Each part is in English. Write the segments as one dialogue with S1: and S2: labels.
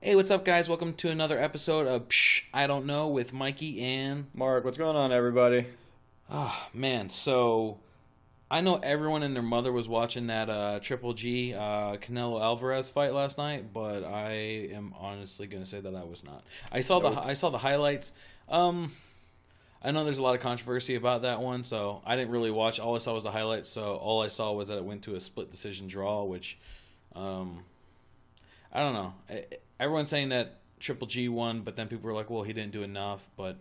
S1: Hey, what's up, guys? Welcome to another episode of Psh I Don't Know with Mikey and.
S2: Mark, what's going on, everybody?
S1: Oh, man. So, I know everyone and their mother was watching that Triple G Canelo Alvarez fight last night, but I am honestly going to say that I was not.
S2: Nope.
S1: I saw the highlights. I know there's a lot of controversy about that one, so I didn't really watch. All I saw was the highlights, so all I saw was that it went to a split decision draw, which. Um, I don't know. Everyone's saying that Triple G won, but then people were like, "Well, he didn't do enough." But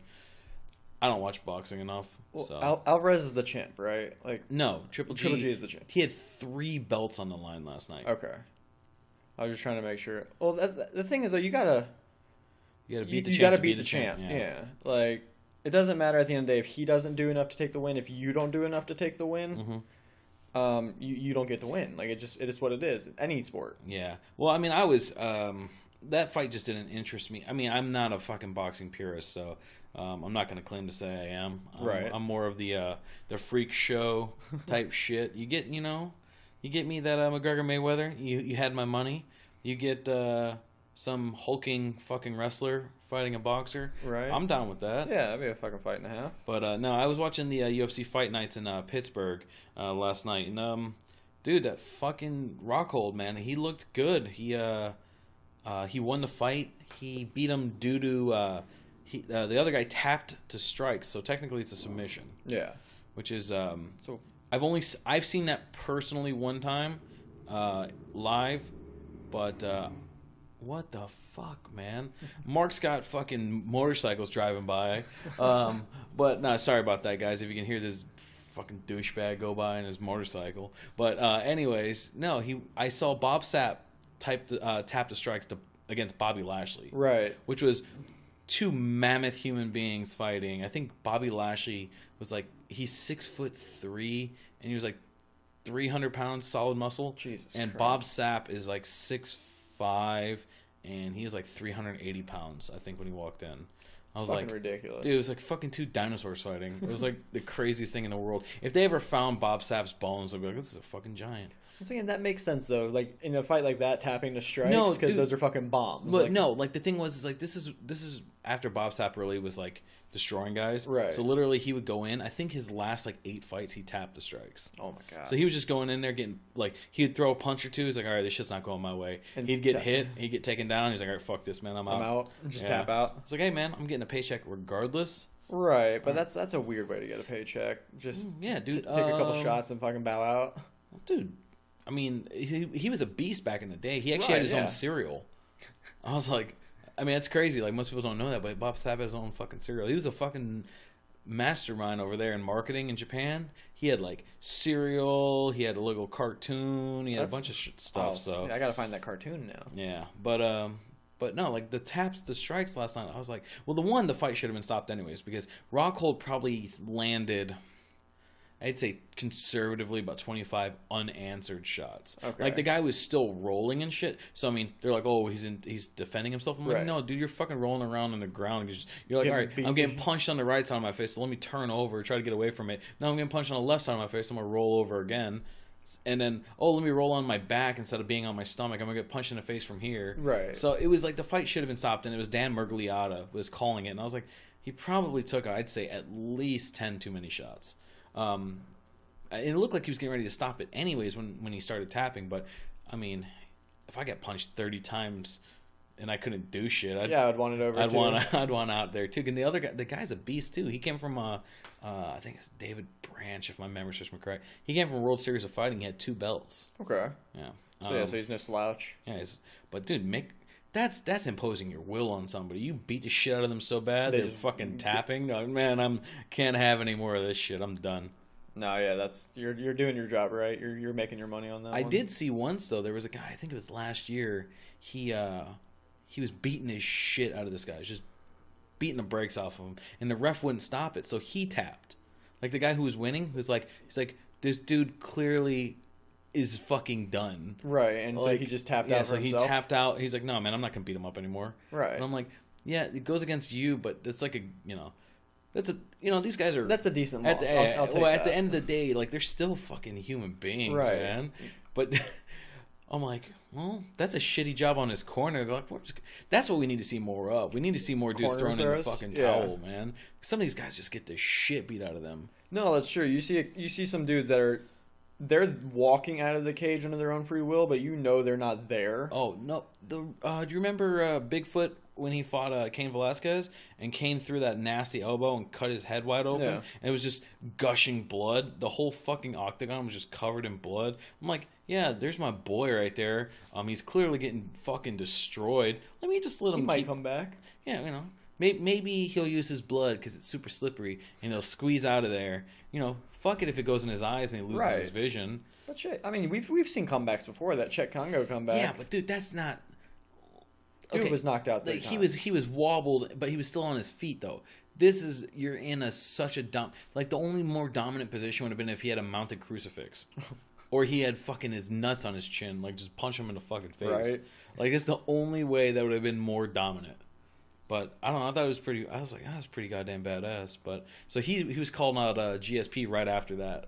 S1: I don't watch boxing enough,
S2: Well,
S1: so
S2: Alvarez is the champ, right?
S1: no. Triple G.
S2: Triple G is the champ.
S1: He had 3 belts on the line last night.
S2: Okay. I was just trying to make sure. Well, the thing is, though, you gotta
S1: You got to beat the
S2: you
S1: champ.
S2: gotta
S1: to
S2: beat the champ.
S1: Yeah.
S2: Yeah. Like, it doesn't matter at the end of the day if he doesn't do enough to take the win. If you don't do enough to take the win, you don't get the win. Like, it is what it is. Any sport.
S1: Yeah. Well, I mean, I was that fight just didn't interest me. I mean, I'm not a fucking boxing purist, so I'm not going to claim to say I am.
S2: Right.
S1: I'm more of the freak show type shit. You get me that McGregor Mayweather. You had my money. You get some hulking fucking wrestler fighting a boxer.
S2: Right.
S1: I'm down with that.
S2: Yeah, that'd be a fucking fight and a half.
S1: But no, I was watching the UFC fight nights in Pittsburgh last night, and dude, that fucking Rockhold, man, he looked good. He won the fight. He beat him due to the other guy tapped to strike, so technically it's a submission,
S2: Yeah.
S1: which is
S2: So
S1: I've seen that personally one time live, but what the fuck, man? Mark's got fucking motorcycles driving by. But no, sorry about that, guys. If you can hear this fucking douchebag go by in his motorcycle. But anyways, no, I saw Bob Sapp tap the strikes against Bobby Lashley,
S2: right.
S1: which was two mammoth human beings fighting. I think Bobby Lashley was like he's 6'3" and he was like 300 pounds solid muscle.
S2: Jesus
S1: and
S2: Christ.
S1: Bob Sapp is like 6'5" and he was like 380 pounds, I think, when he walked in. I was
S2: Fucking
S1: like,
S2: ridiculous.
S1: dude, it was like fucking two dinosaurs fighting. It was like the craziest thing in the world. If they ever found Bob Sapp's bones, they'd be like, this is a fucking giant.
S2: I'm saying that makes sense though. Like in a fight like that, tapping the strikes
S1: No,
S2: because
S1: dude.
S2: those are fucking bombs.
S1: But
S2: Like,
S1: no, like the thing was, is like this is after Bob Sapp really was like destroying guys.
S2: Right.
S1: So literally he would go in. I think his last like 8 fights he tapped the strikes.
S2: oh my god.
S1: So he was just going in there getting like he'd throw a punch or two. He's like, all right, this shit's not going my way.
S2: And
S1: He'd get hit. He'd get taken down. He's like, all right, fuck this, man. I'm
S2: I'm
S1: out.
S2: out. Just
S1: Yeah.
S2: tap out.
S1: It's like, hey, man, I'm getting a paycheck regardless.
S2: Right, but that's a weird way to get a paycheck. Just
S1: Yeah, dude.
S2: take a couple shots and fucking bow out.
S1: Dude. I mean, he was a beast back in the day. He actually had
S2: Right,
S1: his
S2: yeah.
S1: own cereal. I was like, I mean, that's crazy. Like, most people don't know that, but Bob Sapp had his own fucking cereal. He was a fucking mastermind over there in marketing in Japan. He had, like, cereal. He had a little cartoon. He had a bunch of stuff,
S2: Oh,
S1: so.
S2: yeah, I gotta find that cartoon now.
S1: Yeah, but no, like the strikes last night, I was like, well, the fight should have been stopped anyways because Rockhold probably landed, I'd say conservatively about 25 unanswered shots.
S2: Okay.
S1: Like the guy was still rolling and shit. So I mean, they're like, oh, he's defending himself. I'm like,
S2: Right.
S1: no, dude, you're fucking rolling around on the ground. You're like,
S2: Getting
S1: all right,
S2: beat.
S1: I'm getting punched on the right side of my face, so let me turn over, try to get away from it. No, I'm getting punched on the left side of my face. I'm gonna roll over again. And then, let me roll on my back instead of being on my stomach. I'm gonna get punched in the face from here.
S2: Right.
S1: So it was like the fight should have been stopped, and it was Dan Murgliata was calling it, and I was like, he probably took, I'd say, at least 10 too many shots. And it looked like he was getting ready to stop it anyways when he started tapping. But I mean, if I get punched 30 times and I couldn't do shit,
S2: I'd want it over.
S1: I'd want out there too. And the other guy, the guy's a beast too. He came from I think it was David Branch, if my memory serves me correct. He came from a World Series of Fighting. He had 2 belts.
S2: Okay.
S1: Yeah.
S2: So he's no slouch.
S1: Yeah. But dude, that's imposing your will on somebody. You beat the shit out of them so bad
S2: They
S1: they're
S2: just-
S1: fucking tapping. No, man, can't have any more of this shit. I'm done.
S2: No, yeah, that's you're doing your job right. You're making your money on that.
S1: I
S2: one.
S1: did see once though. There was a guy. I think it was last year. He was beating his shit out of this guy. He was just beating the brakes off of him, and the ref wouldn't stop it, so he tapped. Like the guy who was winning was like, he's like, this dude clearly is fucking done.
S2: Right, and so
S1: Like,
S2: he just tapped
S1: yeah,
S2: out for
S1: so
S2: himself.
S1: he tapped out. He's like, no, man, I'm not gonna beat him up anymore.
S2: Right.
S1: And I'm like, yeah, it goes against you, but it's like these guys are
S2: That's a decent loss.
S1: at the,
S2: I'll take
S1: well, at
S2: that.
S1: the end of the day, like they're still fucking human beings,
S2: Right.
S1: man. But I'm like, well, that's a shitty job on his corner. They're like, that's what we need to see more of. We need to see more dudes
S2: Corner
S1: throwing in the
S2: throws?
S1: fucking
S2: Yeah.
S1: towel, man. Some of these guys just get the shit beat out of them.
S2: No, that's true. You see some dudes that are they're walking out of the cage under their own free will, but you know they're not there.
S1: Oh no! Do you remember Bigfoot when he fought Cain Velasquez and Cain threw that nasty elbow and cut his head wide open?
S2: Yeah.
S1: And it was just gushing blood. The whole fucking octagon was just covered in blood. I'm like, yeah, there's my boy right there. He's clearly getting fucking destroyed. Let me just let him
S2: He might come back.
S1: Yeah, you know. Maybe he'll use his blood because it's super slippery and he'll squeeze out of there. You know, fuck it if it goes in his eyes and he loses his vision.
S2: But shit, I mean, we've seen comebacks before. That Czech Congo comeback.
S1: Yeah, but dude, that's not.
S2: Dude was knocked out.
S1: Like, he was wobbled, but he was still on his feet though. This is you're in such a like the only more dominant position would have been if he had a mounted crucifix, or he had fucking his nuts on his chin, like just punch him in the fucking face.
S2: Right.
S1: Like it's the only way that would have been more dominant. But I don't know. I thought it was pretty. I was like, that was pretty goddamn badass. But so he was calling out GSP right after that.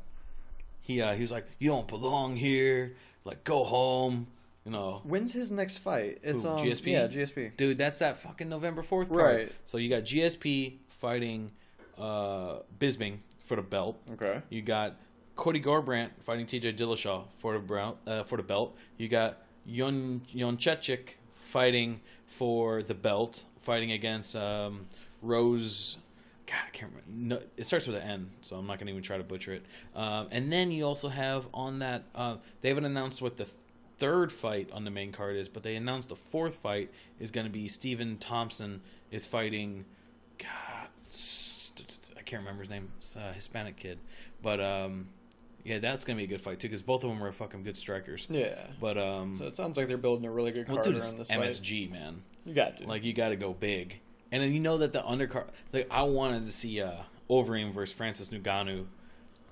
S1: He was like, you don't belong here. Like, go home. You know.
S2: When's his next fight? It's
S1: GSP.
S2: Yeah, GSP.
S1: Dude, that's that fucking November 4th card.
S2: Right.
S1: So you got GSP fighting Bisping for the belt.
S2: Okay.
S1: You got Cody Garbrandt fighting TJ Dillashaw for the belt. You got Jonchechik fighting for the belt, fighting against Rose. God, I can't remember. No, it starts with an N, so I'm not going to even try to butcher it. And then you also have on that, they haven't announced what the third fight on the main card is, but they announced the fourth fight is going to be Stephen Thompson is fighting, God, I can't remember his name. It's a Hispanic kid. But, yeah, that's going to be a good fight, too, because both of them are fucking good strikers.
S2: Yeah.
S1: But,
S2: so it sounds like they're building a really good card
S1: dude,
S2: around this
S1: MSG,
S2: fight.
S1: man.
S2: You got to.
S1: Like, you got to go big. And then you know that the undercard, like, I wanted to see Overeem versus Francis Ngannou.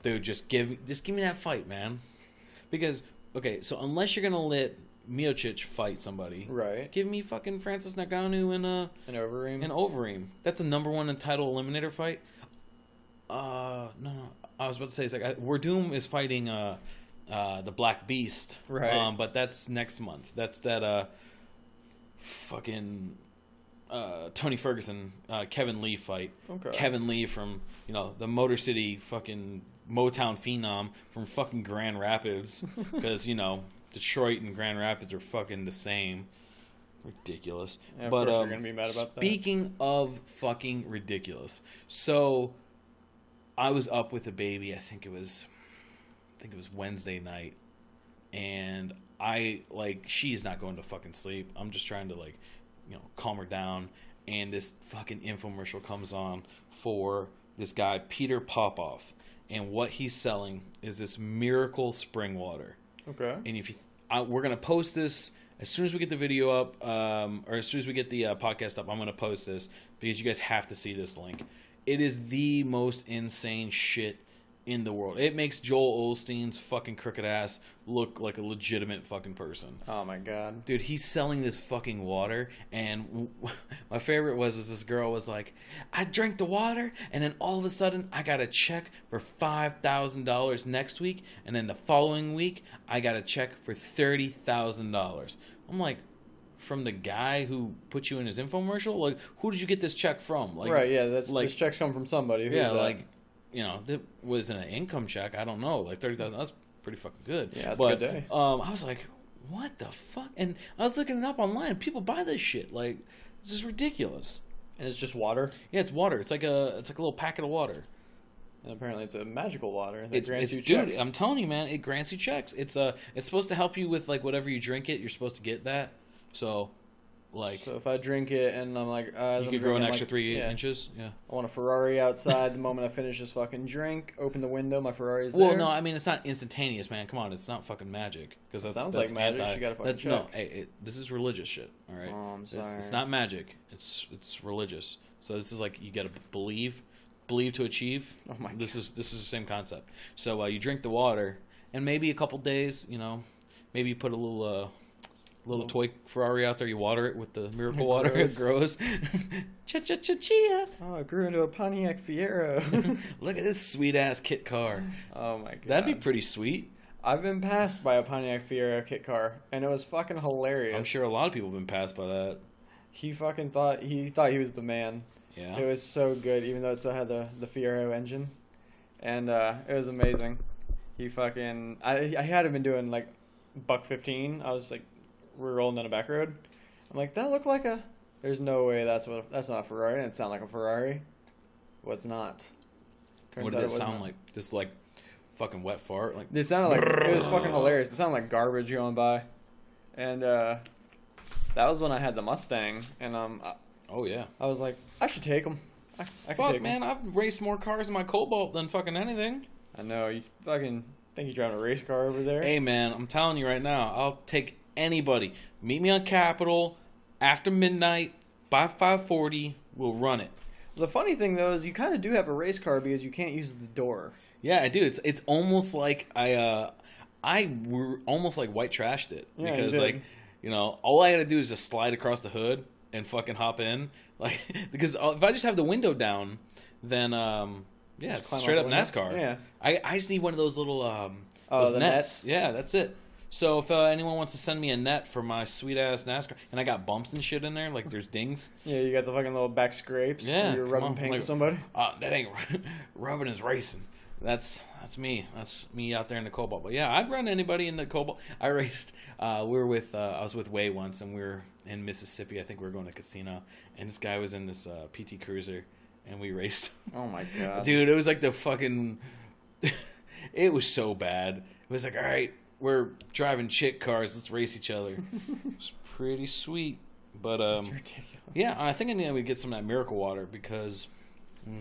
S1: Dude, just give me that fight, man. Because, okay, so unless you're gonna let Miocic fight somebody,
S2: right?
S1: Give me fucking Francis Ngannou and
S2: Overeem.
S1: And Overeem. That's a #1 title eliminator fight. No, I was about to say it's like Werdum is fighting the Black Beast,
S2: right?
S1: But that's next month. That's that fucking. Tony Ferguson, Kevin Lee fight.
S2: Okay.
S1: Kevin Lee from, the Motor City fucking Motown phenom from fucking Grand Rapids. Because, Detroit and Grand Rapids are fucking the same. Ridiculous.
S2: Yeah,
S1: but
S2: of course you're going to be mad about that.
S1: Speaking of fucking ridiculous. So, I was up with the baby, I think it was Wednesday night. And she's not going to fucking sleep. I'm just trying to, calm her down, and this fucking infomercial comes on for this guy Peter Popoff, and what he's selling is this miracle spring water.
S2: Okay.
S1: And we're gonna post this as soon as we get the video up, or as soon as we get the podcast up. I'm gonna post this because you guys have to see this link. It is the most insane shit in the world. It makes Joel Osteen's fucking crooked ass look like a legitimate fucking person.
S2: Oh my god.
S1: Dude, he's selling this fucking water, and my favorite was this girl was like, I drank the water, and then all of a sudden I got a check for $5,000 next week, and then the following week I got a check for $30,000. I'm like, from the guy who put you in his infomercial? Like, who did you get this check from? Like,
S2: right, yeah, this check's come from somebody. Who's
S1: yeah,
S2: that?
S1: like, that wasn't an income check. I don't know, like $30,000. That's pretty fucking good.
S2: Yeah, that's a good day.
S1: I was like, what the fuck? And I was looking it up online. People buy this shit. Like, this is ridiculous.
S2: And it's just water.
S1: Yeah, it's water. It's like a little packet of water.
S2: And apparently, it's a magical water that grants you
S1: dude,
S2: checks.
S1: I'm telling you, man, it grants you checks. It's supposed to help you with like whatever you drink it. You're supposed to get that. So if I drink it and I'm like, you could grow an extra 3 inches. Yeah.
S2: I want a Ferrari outside the moment I finish this fucking drink. Open the window, my Ferrari's there.
S1: Well, no, I mean it's not instantaneous, man. Come on, it's not fucking magic. Because that
S2: sounds like magic. You gotta fucking check.
S1: No, this is religious shit. All right.
S2: Oh, I'm sorry.
S1: It's not magic. It's religious. So this is like you gotta believe to achieve.
S2: Oh my God.
S1: This is the same concept. So you drink the water, and maybe a couple days, maybe you put a little toy Ferrari out there. You water it with the miracle water. It grows. Cha-cha-cha-chia.
S2: Oh, it grew into a Pontiac Fiero.
S1: Look at this sweet ass kit car.
S2: Oh my god.
S1: That'd be pretty sweet.
S2: I've been passed by a Pontiac Fiero kit car, and it was fucking hilarious.
S1: I'm sure a lot of people have been passed by that.
S2: He fucking thought he was the man.
S1: Yeah.
S2: It was so good, even though it still had the Fiero engine, and it was amazing. He fucking I had him been doing like $1.15. I was like, we're rolling down a back road. I'm like, that looked like a. There's no way that's not a Ferrari. And it sounded like a Ferrari. Was not. Turns
S1: What
S2: out
S1: did it
S2: was
S1: sound
S2: not.
S1: like? Just like fucking wet fart? Like
S2: It sounded like it was fucking hilarious. It sounded like garbage going by, and that was when I had the Mustang, and
S1: oh yeah.
S2: I was like, I should take him. I could
S1: Fuck,
S2: take
S1: man,
S2: him.
S1: I've raced more cars in my Cobalt than fucking anything.
S2: I know you fucking think you're driving a race car over there.
S1: Hey, man, I'm telling you right now, I'll take anybody. Meet me on Capitol after midnight by 5:40. We'll run it.
S2: The funny thing though is you kind of do have a race car because you can't use the door.
S1: Yeah, I do. It's almost like I were almost like white trashed it
S2: Yeah,
S1: because
S2: you did.
S1: like, you know, all I got to do is just slide across the hood and fucking hop in, like because if I just have the window down, then yeah, it's
S2: climb
S1: straight
S2: out
S1: up
S2: the window?
S1: NASCAR.
S2: Yeah.
S1: I just need one of those little
S2: Oh,
S1: those
S2: the
S1: nets.
S2: nets?
S1: Yeah, that's it. So if anyone wants to send me a net for my sweet ass NASCAR, and I got bumps and shit in there, like there's dings.
S2: Yeah, you got the fucking little back scrapes.
S1: Yeah,
S2: You're
S1: come
S2: rubbing
S1: on,
S2: paint
S1: like-
S2: with somebody.
S1: That ain't rubbing is racing. That's me. That's me out there in the Cobalt. But yeah, I'd run anybody in the Cobalt. I raced. I was with Way once, and we were in Mississippi. I think we were going to casino, and this guy was in this PT Cruiser, and we raced.
S2: Oh my god.
S1: Dude, it was like the fucking. It was so bad. It was like, all right, we're driving chick cars. Let's race each other. It was pretty sweet. But
S2: That's ridiculous.
S1: yeah, I think I need to get some of that Miracle Water because,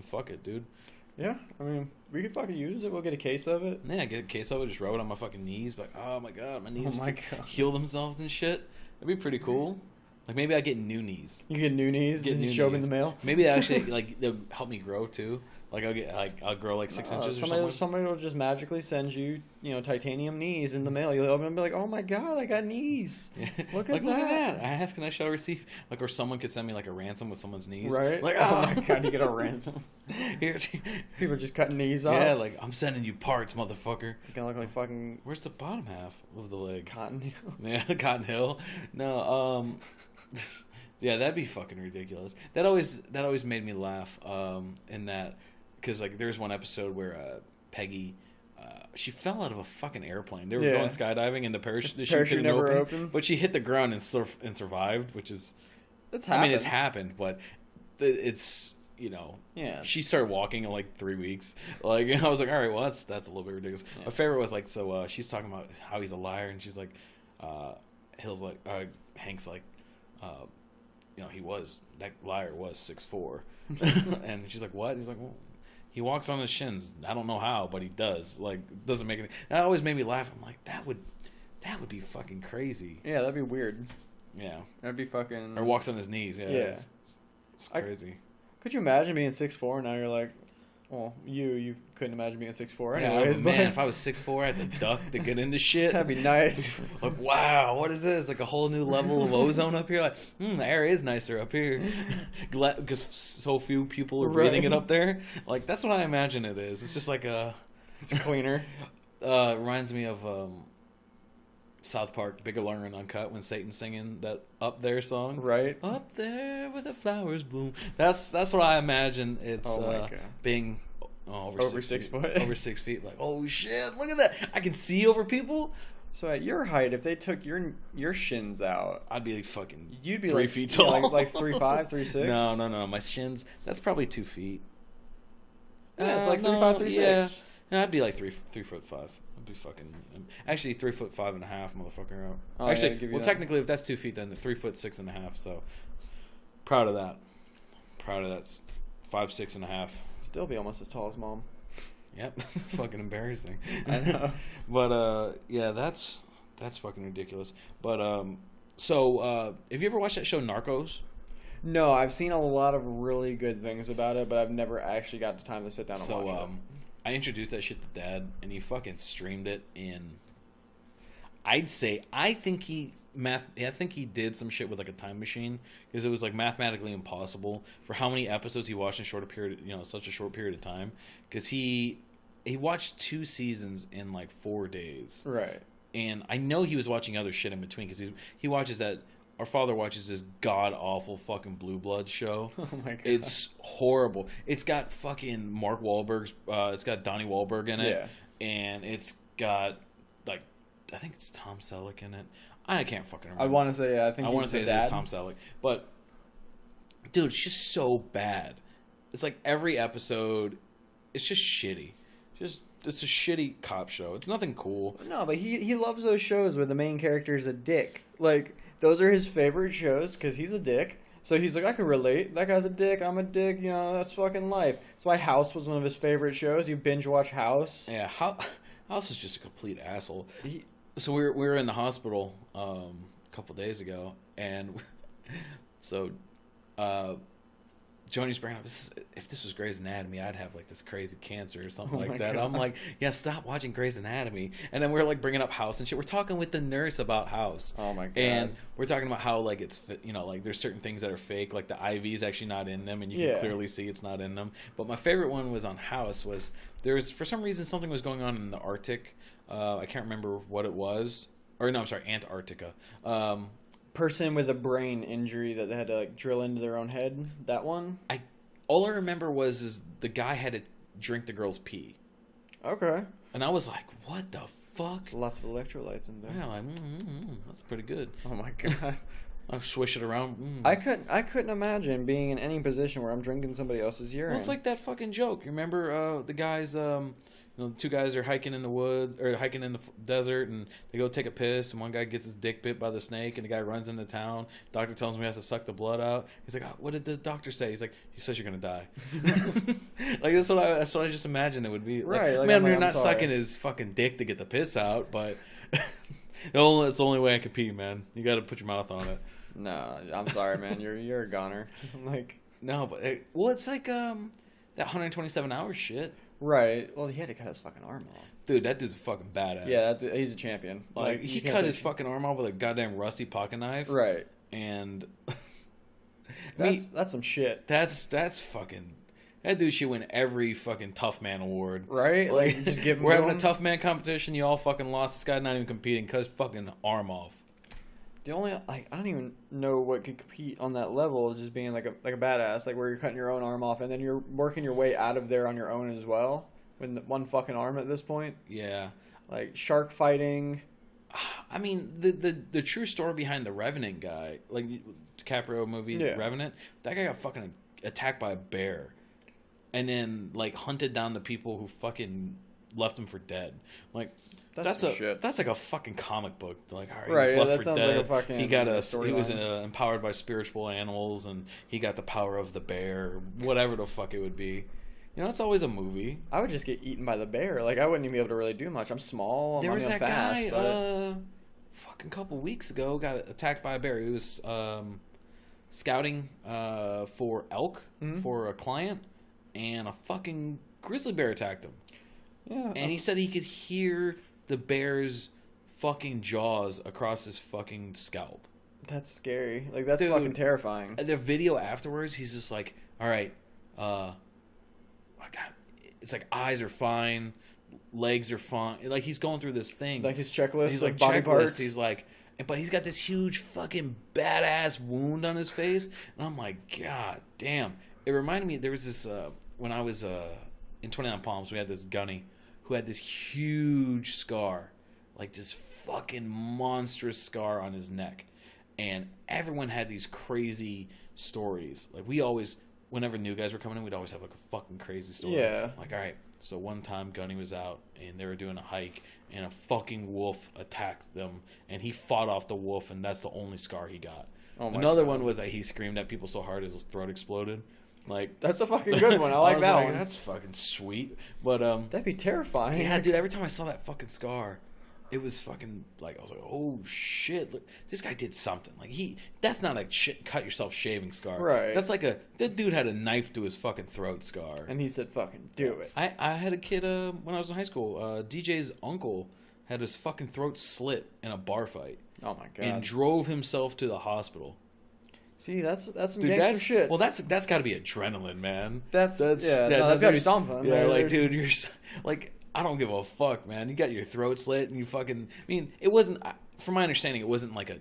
S1: fuck it, dude.
S2: Yeah, I mean, we could fucking use it. We'll get a case of it.
S1: Yeah, get a case of it, just rub it on my fucking knees. Like, oh my god, my knees
S2: Oh my God.
S1: heal themselves and shit. That'd be pretty cool. Like maybe I get new knees.
S2: You get new knees.
S1: Get
S2: Did you
S1: new
S2: show them in
S1: knees.
S2: the mail?
S1: Maybe that actually like they'll help me grow too. Like I'll grow like 6 inches or something.
S2: Somebody will just magically send you, titanium knees in the mail. You'll open them and be like, oh my god, I got knees.
S1: Yeah.
S2: Look
S1: Like,
S2: at
S1: look
S2: that.
S1: at that. I ask and I shall receive. Like, or someone could send me like a ransom with someone's knees.
S2: Right?
S1: Like,
S2: oh my god, you get a ransom.
S1: Here-
S2: People are just cutting knees off.
S1: yeah, like I'm sending you parts, motherfucker.
S2: You can look like fucking
S1: Where's the bottom half of the leg?
S2: cotton.
S1: Yeah, Cotton Hill. No, yeah, that'd be fucking ridiculous. That always made me laugh. In that, because like there's one episode where Peggy, she fell out of a fucking airplane. They were
S2: Yeah.
S1: going skydiving and the parachute
S2: Parachute
S1: didn't
S2: never
S1: open,
S2: opened.
S1: but she hit the ground and survived, which is.
S2: That's
S1: I mean, it's happened, but it's
S2: Yeah.
S1: She started walking in like 3 weeks. Like I was like, all right, well that's a little bit ridiculous.
S2: Yeah.
S1: My favorite was like she's talking about how he's a liar, and she's like, Hank's like, that liar was 6'4", and she's like, what? He's like, well, he walks on his shins. I don't know how, but he does. Like, doesn't make any. That always made me laugh. I'm like, that would be fucking crazy.
S2: Yeah, that'd be weird.
S1: Yeah.
S2: That'd be fucking.
S1: Or walks on his knees. Yeah.
S2: Yeah.
S1: It's crazy.
S2: Could you imagine being 6'4" and now you're like, well, you couldn't imagine being 6'4"
S1: Yeah,
S2: anyways.
S1: man,
S2: but
S1: if I was 6'4", I had to duck to get into shit.
S2: that'd be nice.
S1: Like, wow, what is this? Like a whole new level of ozone up here? Like, the air is nicer up here. Because so few people are breathing it
S2: Right.
S1: up there. Like, that's what I imagine it is. It's just like
S2: It's cleaner.
S1: reminds me of South Park, Bigger, Longer, and Uncut, when Satan's singing that Up There song.
S2: Right.
S1: Up there where the flowers bloom. That's what I imagine it's
S2: Oh my God.
S1: being over 6 feet.
S2: foot.
S1: Over 6 feet. Like, oh shit, look at that. I can see over people.
S2: So at your height, if they took your shins out,
S1: I'd be like fucking
S2: you'd be
S1: 3
S2: like
S1: feet
S2: yeah,
S1: tall.
S2: like 3'5", 3'6".
S1: No. My shins, that's probably 2 feet.
S2: Yeah, it's like
S1: no,
S2: 3'5", 3'6".
S1: Yeah. No, I'd be like 3'5". I'd be fucking actually 3'5.5", motherfucker.
S2: Oh, yeah,
S1: Actually,
S2: I'd give you
S1: well,
S2: that.
S1: technically, if that's 2 feet, then 3'6.5". So proud of that. 5'6.5".
S2: Still be almost as tall as mom.
S1: Yep, fucking embarrassing.
S2: I know.
S1: But yeah, that's fucking ridiculous. But so have you ever watched that show Narcos?
S2: No, I've seen a lot of really good things about it, but I've never actually got the time to sit down and
S1: So
S2: watch it.
S1: I introduced that shit to Dad, and he fucking streamed it in. I think he did some shit with like a time machine, because it was like mathematically impossible for how many episodes he watched in such a short period of time. Because he watched 2 seasons in like 4 days.
S2: Right.
S1: And I know he was watching other shit in between because he watches that. Our father watches this god awful fucking Blue Bloods show.
S2: Oh my god.
S1: It's horrible. It's got fucking Mark Wahlberg's. It's got Donnie Wahlberg in it.
S2: Yeah.
S1: And it's got like I think it's Tom Selleck in it. I can't fucking remember.
S2: I want to say yeah. I want to
S1: say it is Tom Selleck, but dude, it's just so bad. It's like every episode, it's just shitty. It's a shitty cop show. It's nothing cool.
S2: No, but he loves those shows where the main character is a dick. Like, those are his favorite shows because he's a dick. So he's like, I can relate. That guy's a dick. I'm a dick. You know, that's fucking life. That's why House was one of his favorite shows. You binge watch House.
S1: Yeah, House is just a complete asshole. So we were in the hospital a couple days ago, and so Joni's bringing up, if this was Grey's Anatomy, I'd have like this crazy cancer or something like that. God. I'm like, yeah, stop watching Grey's Anatomy. And then we're like bringing up House and shit. We're talking with the nurse about House.
S2: Oh my god.
S1: And we're talking about how like it's, you know, like there's certain things that are fake, like the IV's actually not in them, and you can clearly see it's not in them. But my favorite one was on House. Was there was for some reason something was going on in the Arctic. I can't remember what it was. Or no, I'm sorry, Antarctica.
S2: Person with a brain injury that they had to like drill into their own head. That one.
S1: All I remember is the guy had to drink the girl's pee.
S2: Okay.
S1: And I was like, what the fuck?
S2: Lots of electrolytes in there.
S1: Yeah, like that's pretty good.
S2: Oh my god.
S1: I'll swish it around.
S2: I couldn't imagine being in any position where I'm drinking somebody else's urine.
S1: Well, it's like that fucking joke. You remember the guys? You know, the 2 guys are hiking in the woods or hiking in the desert, and they go take a piss, and one guy gets his dick bit by the snake, and the guy runs into town. Doctor tells him he has to suck the blood out. He's like, oh, "What did the doctor say?" He's like, "He says you're gonna die." Like that's what I just imagined it would be.
S2: Right.
S1: Like, man, you're not sucking his fucking dick to get the piss out, but it's the only way I can pee, man. You got to put your mouth on it.
S2: No, I'm sorry, man. You're a goner. Like
S1: no, but it's like that 127 hours shit.
S2: Right. Well, he had to cut his fucking arm off.
S1: Dude, that dude's a fucking badass.
S2: Yeah, he's a champion.
S1: Like he cut his fucking arm off with a goddamn rusty pocket knife.
S2: Right.
S1: And
S2: that's some shit.
S1: That's fucking. That dude should win every fucking tough man award.
S2: Right? Like just give him.
S1: We're having a tough man competition. You all fucking lost. This guy's not even competing because fucking arm off.
S2: The only I don't even know what could compete on that level. Just being like a badass, like where you're cutting your own arm off and then you're working your way out of there on your own as well with one fucking arm at this point.
S1: Yeah,
S2: like shark fighting.
S1: I mean, the true story behind the Revenant guy, like DiCaprio movie Revenant, that guy got fucking attacked by a bear, and then like hunted down the people who fucking left him for dead. Like. That's like a fucking comic book. Like, all right, he's left for dead. Like he was empowered by spiritual animals, and he got the power of the bear, whatever the fuck it would be. You know, it's always a movie.
S2: I would just get eaten by the bear. Like I wouldn't even be able to really do much. I'm small.
S1: There was that
S2: fast,
S1: guy fucking couple weeks ago got attacked by a bear. He was scouting for elk for a client, and a fucking grizzly bear attacked him.
S2: Yeah,
S1: and he said he could hear the bear's fucking jaws across his fucking scalp.
S2: That's scary. Like that's fucking terrifying.
S1: The video afterwards, he's just like, "All right, oh God, it's like eyes are fine, legs are fine." Like he's going through this thing,
S2: like his checklist.
S1: He's like
S2: body parts.
S1: He's like, but he's got this huge fucking badass wound on his face, and I'm like, God damn! It reminded me there was this when I was in 29 Palms, we had this gunny who had this huge scar, like this fucking monstrous scar on his neck. And everyone had these crazy stories. Like we always, whenever new guys were coming in, we'd always have like a fucking crazy story.
S2: Yeah.
S1: Like, all right, so one time Gunny was out and they were doing a hike and a fucking wolf attacked them and he fought off the wolf and that's the only scar he got. Another one was that he screamed at people so hard his throat exploded. Like
S2: that's a fucking good one. I like that one.
S1: That's fucking sweet. But
S2: that'd be terrifying.
S1: Yeah, dude. Every time I saw that fucking scar, it was fucking like I was like, oh shit! Look, this guy did something. Like that's not a cut yourself shaving scar.
S2: Right.
S1: That's like that dude had a knife to his fucking throat scar.
S2: And he said, "Fucking do it."
S1: I had a kid when I was in high school. DJ's uncle had his fucking throat slit in a bar fight.
S2: Oh my god!
S1: And drove himself to the hospital.
S2: See, that's some gangster shit.
S1: Well, that's got to be adrenaline, man.
S2: That's gotta be something.
S1: Yeah, like, dude, you're like, I don't give a fuck, man. You got your throat slit and you fucking. I mean, it wasn't. From my understanding, it wasn't like a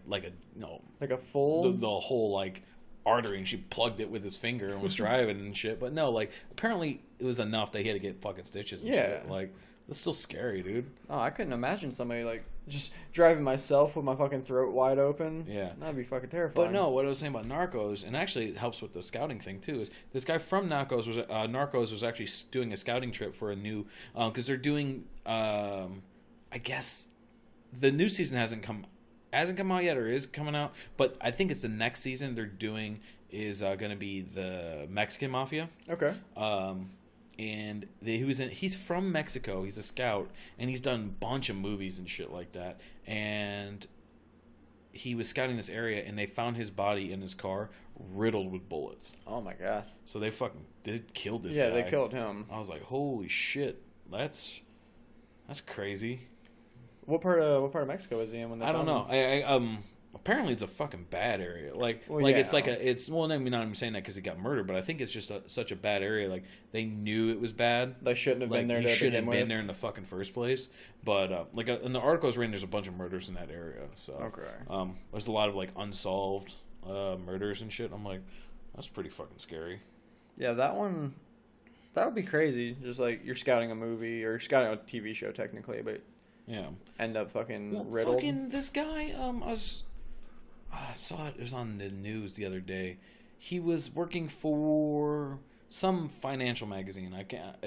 S1: no.
S2: Like a full.
S1: The whole like artery, and she plugged it with his finger and was driving and shit. But no, like apparently it was enough that he had to get fucking stitches. And shit. Like that's still scary, dude.
S2: Oh, I couldn't imagine somebody like just driving myself with my fucking throat wide open.
S1: Yeah,
S2: that'd be fucking terrifying.
S1: But no, what I was saying about Narcos, and actually it helps with the scouting thing too, is this guy from Narcos was actually doing a scouting trip for a new because they're doing I guess the new season hasn't come out yet or is coming out, but I think it's the next season they're doing is going to be the Mexican Mafia.
S2: Okay.
S1: And he's from Mexico. He's a scout, and he's done a bunch of movies and shit like that. And he was scouting this area, and they found his body in his car riddled with bullets.
S2: Oh my god!
S1: So they killed this guy.
S2: Yeah, they killed him.
S1: I was like, holy shit, that's crazy.
S2: What part of Mexico is he in when they
S1: I don't
S2: found
S1: know.
S2: him?
S1: Apparently it's a fucking bad area. It's well, I mean, not even saying that because he got murdered, but I think it's just such a bad area. Like they knew it was bad.
S2: They shouldn't have been there.
S1: He shouldn't have been there in the fucking first place. But in the articles written, there's a bunch of murders in that area. So
S2: okay.
S1: There's a lot of like unsolved murders and shit. I'm like, that's pretty fucking scary.
S2: Yeah, that would be crazy. Just like you're scouting a movie or scouting a TV show technically, but
S1: yeah,
S2: end up fucking riddled.
S1: Fucking this guy, I saw it was on the news the other day. He was working for some financial magazine. I can't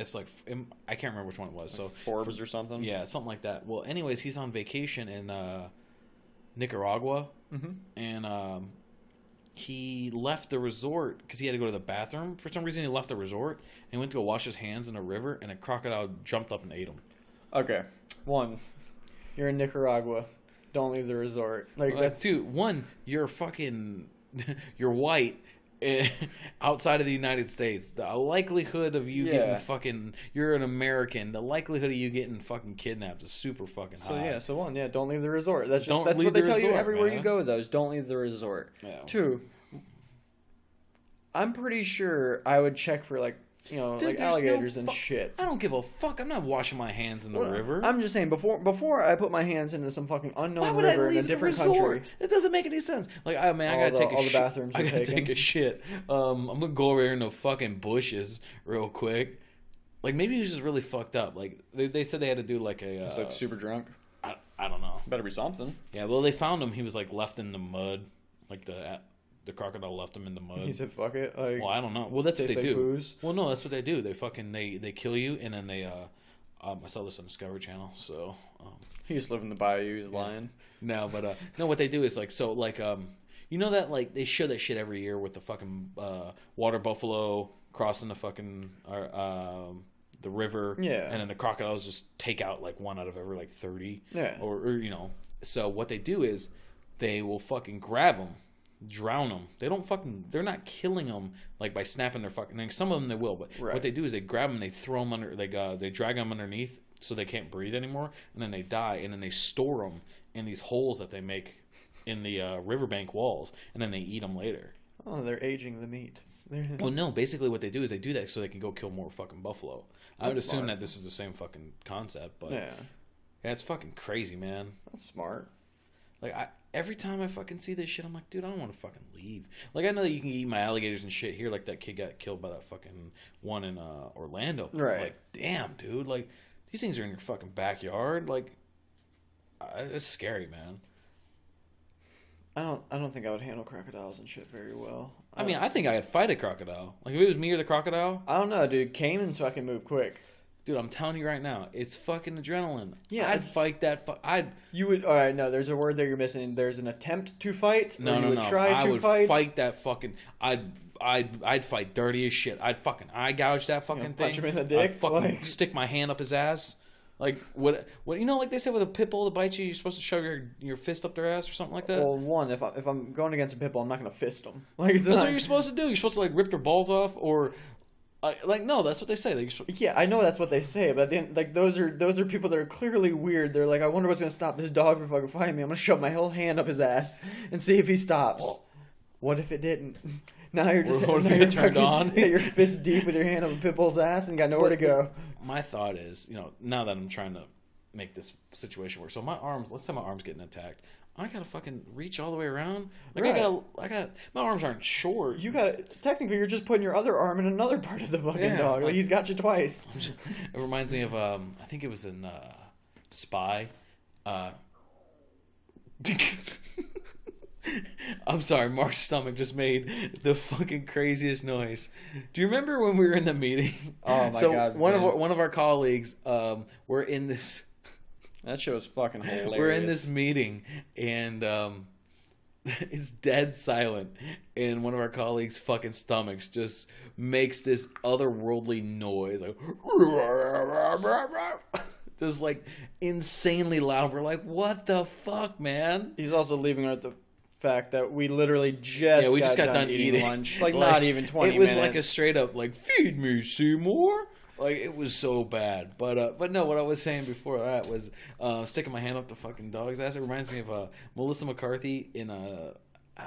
S1: remember which one it was. So
S2: Forbes or something.
S1: Yeah, something like that. Well, anyways, he's on vacation in Nicaragua, and he left the resort because he had to go to the bathroom. For some reason, he left the resort and he went to go wash his hands in a river, and a crocodile jumped up and ate him.
S2: Okay, you're in Nicaragua. Don't leave the resort. Like that's
S1: dude. You're fucking, you're white, outside of the United States. The likelihood of you getting fucking, you're an American. The likelihood of you getting fucking kidnapped is super fucking high.
S2: Don't leave the resort. That's what they tell you everywhere you go. Don't leave the resort.
S1: Yeah.
S2: 2, I'm pretty sure I would check for like. Dude, like alligators and shit.
S1: I don't give a fuck. I'm not washing my hands in the river.
S2: I'm just saying, before I put my hands into some fucking unknown river in a different country.
S1: It doesn't make any sense. Like, I gotta take a shit.
S2: Bathrooms
S1: I gotta take a shit. I'm gonna go over here in the fucking bushes real quick. Like, maybe he was just really fucked up. Like, they said they had to do like a...
S2: Just like super drunk?
S1: I don't know.
S2: Better be something.
S1: Yeah, well, they found him. He was like left in the mud. Like the crocodile left him in the mud.
S2: He said, "Fuck it." Like,
S1: well, I don't know. Well, that's what they do.
S2: Booze.
S1: Well, no, that's what they do. They fucking they kill you, and then they I saw this on Discovery Channel. So
S2: he just lived in the bayou. He's lying.
S1: No, but no, what they do is like you know that like they show that shit every year with the fucking water buffalo crossing the fucking the river, and then the crocodiles just take out like one out of every like 30, or So what they do is they will fucking grab them. Drown them. They're not killing them like by snapping their fucking neck. Some of them they will, but what they do is they grab them, they throw them under, they drag them underneath so they can't breathe anymore, and then they die, and then they store them in these holes that they make in the riverbank walls, and then they eat them later.
S2: Oh, they're aging the meat.
S1: Well, no, basically what they do is they do that so they can go kill more fucking buffalo. I would assume
S2: smart.
S1: that this is the same fucking concept, but
S2: yeah,
S1: it's fucking crazy, man.
S2: That's smart.
S1: Like, every time I fucking see this shit, I'm like, dude, I don't want to fucking leave. Like, I know that you can eat my alligators and shit here. Like, that kid got killed by that fucking one in Orlando.
S2: Right.
S1: Like, damn, dude. Like, these things are in your fucking backyard. Like, it's scary, man.
S2: I don't think I would handle crocodiles and shit very well.
S1: I mean, I think I could fight a crocodile. Like, if it was me or the crocodile.
S2: I don't know, dude. Caimans fucking move quick.
S1: Dude, I'm telling you right now, it's fucking adrenaline.
S2: Yeah,
S1: I'd fight that.
S2: You would. All right, no. There's a word that you're missing. There's an attempt to fight.
S1: No. I would fight that fucking. I'd fight dirty as shit. I'd fucking eye gouge that fucking thing.
S2: Punch him in the dick.
S1: I'd fucking stick my hand up his ass. Like what? Like they said with a pit bull that bites you, you're supposed to shove your fist up their ass or something like that.
S2: Well, if I'm going against a pit bull, I'm not gonna fist them. Like
S1: that's what you're supposed to do. You're supposed to like rip their balls off or. No, that's what they say.
S2: Yeah, I know that's what they say, but then like those are people that are clearly weird. They're like, I wonder what's gonna stop this dog from fucking fighting me. I'm gonna shove my whole hand up his ass and see if he stops. Well, what if it didn't? Now you're just
S1: What if you get turned on?
S2: Yeah, you're fist deep with your hand up a pit bull's ass and got nowhere to go.
S1: My thought is, now that I'm trying to make this situation work, so my arms, let's say my arm's getting attacked, I gotta fucking reach all the way around. Like
S2: Right.
S1: I got my arms aren't short.
S2: You got technically you're just putting your other arm in another part of the fucking dog. Like, he's got you twice.
S1: It reminds me of I think it was in Spy. I'm sorry, Mark's stomach just made the fucking craziest noise. Do you remember when we were in the meeting?
S2: Oh my
S1: so
S2: god!
S1: one of our colleagues, we're in this.
S2: That show is fucking hilarious.
S1: We're in this meeting and it's dead silent, and one of our colleagues' fucking stomachs just makes this otherworldly noise, like just like insanely loud. We're like, what the fuck, man?
S2: He's also leaving out the fact that we literally just got done eating lunch. Like not even 20 minutes.
S1: It was like a straight up like, feed me, Seymour. Like, it was so bad. But no, what I was saying before that was sticking my hand up the fucking dog's ass. It reminds me of Melissa McCarthy in I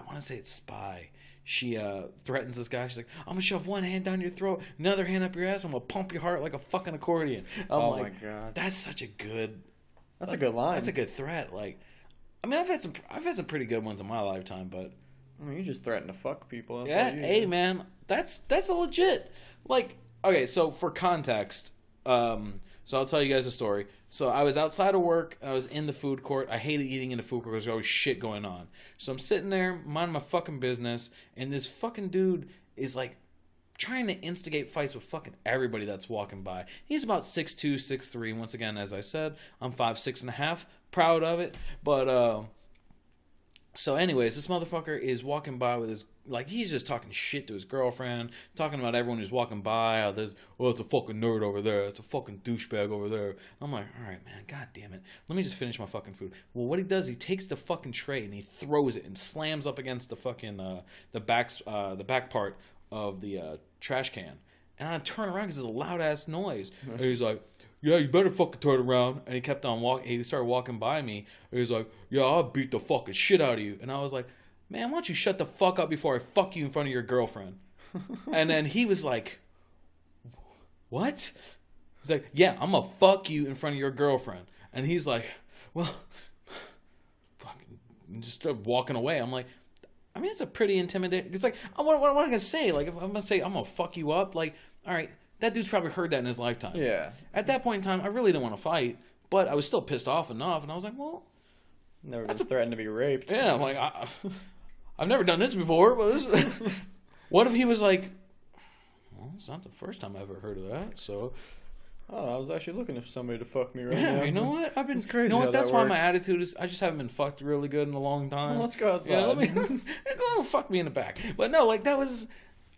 S1: want to say it's Spy. She threatens this guy. She's like, I'm going to shove one hand down your throat, another hand up your ass. I'm going to pump your heart like a fucking accordion.
S2: Oh, my God.
S1: That's such a good...
S2: That's a good line.
S1: That's a good threat. Like, I mean, I've had some pretty good ones in my lifetime, but...
S2: I mean, you just threaten to fuck people.
S1: Yeah, hey, man. That's a legit... Like... Okay, so for context, so I'll tell you guys a story. So I was outside of work, and I was in the food court. I hated eating in the food court because there's always shit going on. So I'm sitting there, minding my fucking business, and this fucking dude is like trying to instigate fights with fucking everybody that's walking by. He's about 6'2", 6'3". Once again, as I said, I'm 5'6.5". Proud of it. But so anyways, this motherfucker is walking by with his, like, he's just talking shit to his girlfriend, talking about everyone who's walking by. How there's, oh, it's a fucking nerd over there. It's a fucking douchebag over there. I'm like, all right, man, god damn it. Let me just finish my fucking food. Well, what he does, he takes the fucking tray and he throws it and slams up against the fucking, the back part of the trash can. And I turn around because it's a loud-ass noise. And he's like, yeah, you better fucking turn around. And he kept on walking. He started walking by me. And he's like, yeah, I'll beat the fucking shit out of you. And I was like, man, why don't you shut the fuck up before I fuck you in front of your girlfriend? And then he was like, what? He's like, yeah, I'm gonna fuck you in front of your girlfriend. And he's like, well, fucking just started walking away. I'm like, I mean, it's a pretty intimidating. It's like, what am I gonna say? Like, if I'm gonna say I'm gonna fuck you up, like, all right. That dude's probably heard that in his lifetime.
S2: Yeah.
S1: At that point in time, I really didn't want to fight, but I was still pissed off enough, and I was like, well...
S2: Never been threatened to be raped.
S1: Yeah, I'm like, I've never done this before, but this... What if he was like, well, it's not the first time I've ever heard of that, so...
S2: Oh, I was actually looking for somebody to fuck me right
S1: yeah,
S2: now.
S1: you know what? I've been
S2: It's crazy.
S1: You know what?
S2: How
S1: That's
S2: that
S1: why
S2: works.
S1: my attitude is I just haven't been fucked really good in a long time.
S2: Well, let's go outside.
S1: Yeah, let me go fuck me in the back. But no, like that was...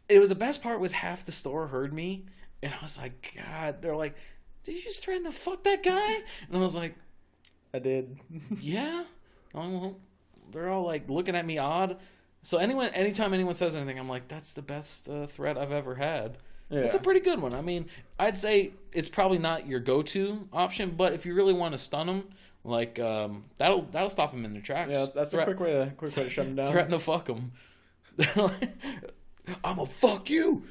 S1: It was the best part was half the store heard me. And I was like, God, they're like, did you just threaten to fuck that guy? And I was like,
S2: I did.
S1: yeah. Oh, well, they're all like looking at me odd. So anytime anyone says anything, I'm like, that's the best threat I've ever had.
S2: Yeah.
S1: It's a pretty good one. I mean, I'd say it's probably not your go-to option, but if you really want to stun them, like that'll stop them in their tracks.
S2: Yeah, that's a quick way to shut them down.
S1: Threaten to fuck them. I'm gonna fuck you.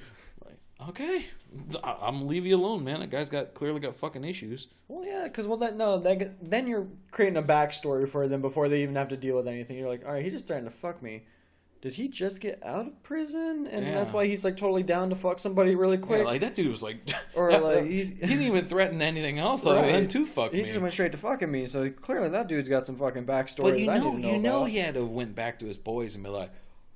S1: Okay, I'm gonna leave you alone, man. That guy's clearly got fucking issues.
S2: Well, yeah, because then you're creating a backstory for them before they even have to deal with anything. You're like, all right, he just threatened to fuck me. Did he just get out of prison? And that's why he's like totally down to fuck somebody really quick.
S1: Yeah, like that dude was like,
S2: or like
S1: he didn't even threaten anything else other than to fuck me.
S2: He just went straight to fucking me. So clearly that dude's got some fucking backstory.
S1: But
S2: that I didn't know about.
S1: He had to went back to his boys and be like,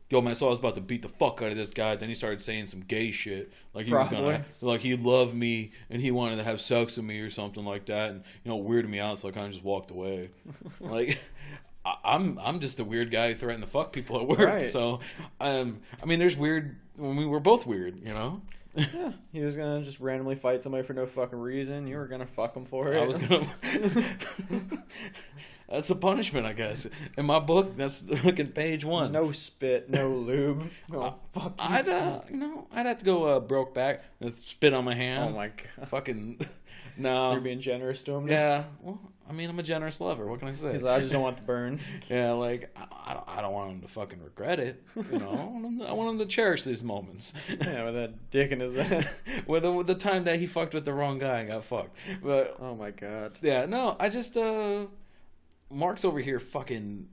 S1: yo, man, so I was about to beat the fuck out of this guy. Then he started saying some gay shit. Like he was gonna, like he loved me and he wanted to have sex with me or something like that. And, you know, it weirded me out, so I kind of just walked away. Like, I'm just a weird guy who threatened to fuck people at work.
S2: Right.
S1: So, I mean, there's weird, when we were both weird, you know?
S2: Yeah, he was gonna just randomly fight somebody for no fucking reason. You were gonna fuck him for it.
S1: I was gonna. That's a punishment, I guess. In my book, that's fucking page 1.
S2: No spit, no lube. Oh, fuck you.
S1: I'd have to go broke back and spit on my hand.
S2: Oh my god.
S1: Fucking no.
S2: So you're being generous to him.
S1: Yeah. Well, I mean, I'm a generous lover. What can I say?
S2: He's like, I just don't want the burn.
S1: Yeah, like I don't want him to fucking regret it. You know, I want him to cherish these moments.
S2: Yeah, with that dick in his ass.
S1: with the time that he fucked with the wrong guy and got fucked. But
S2: Oh my god.
S1: yeah, no, I just Mark's over here fucking.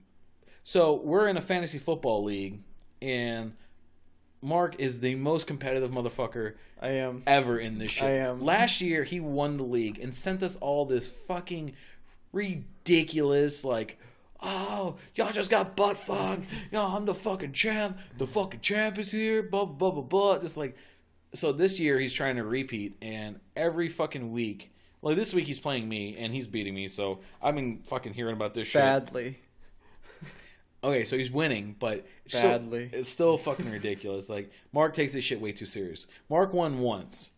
S1: So we're in a fantasy football league, and Mark is the most competitive motherfucker
S2: I am.
S1: ever in this shit.
S2: I am.
S1: Last year he won the league and sent us all this fucking ridiculous, like, oh, y'all just got butt fucked. Yo, I'm the fucking champ. The fucking champ is here. Blah blah blah blah. Just like, so this year he's trying to repeat, and every fucking week, like this week he's playing me and he's beating me. So I've been fucking hearing about this shit.
S2: Badly.
S1: Okay, so he's winning, but
S2: Badly.
S1: it's still fucking ridiculous. Like, Mark takes this shit way too serious. Mark won once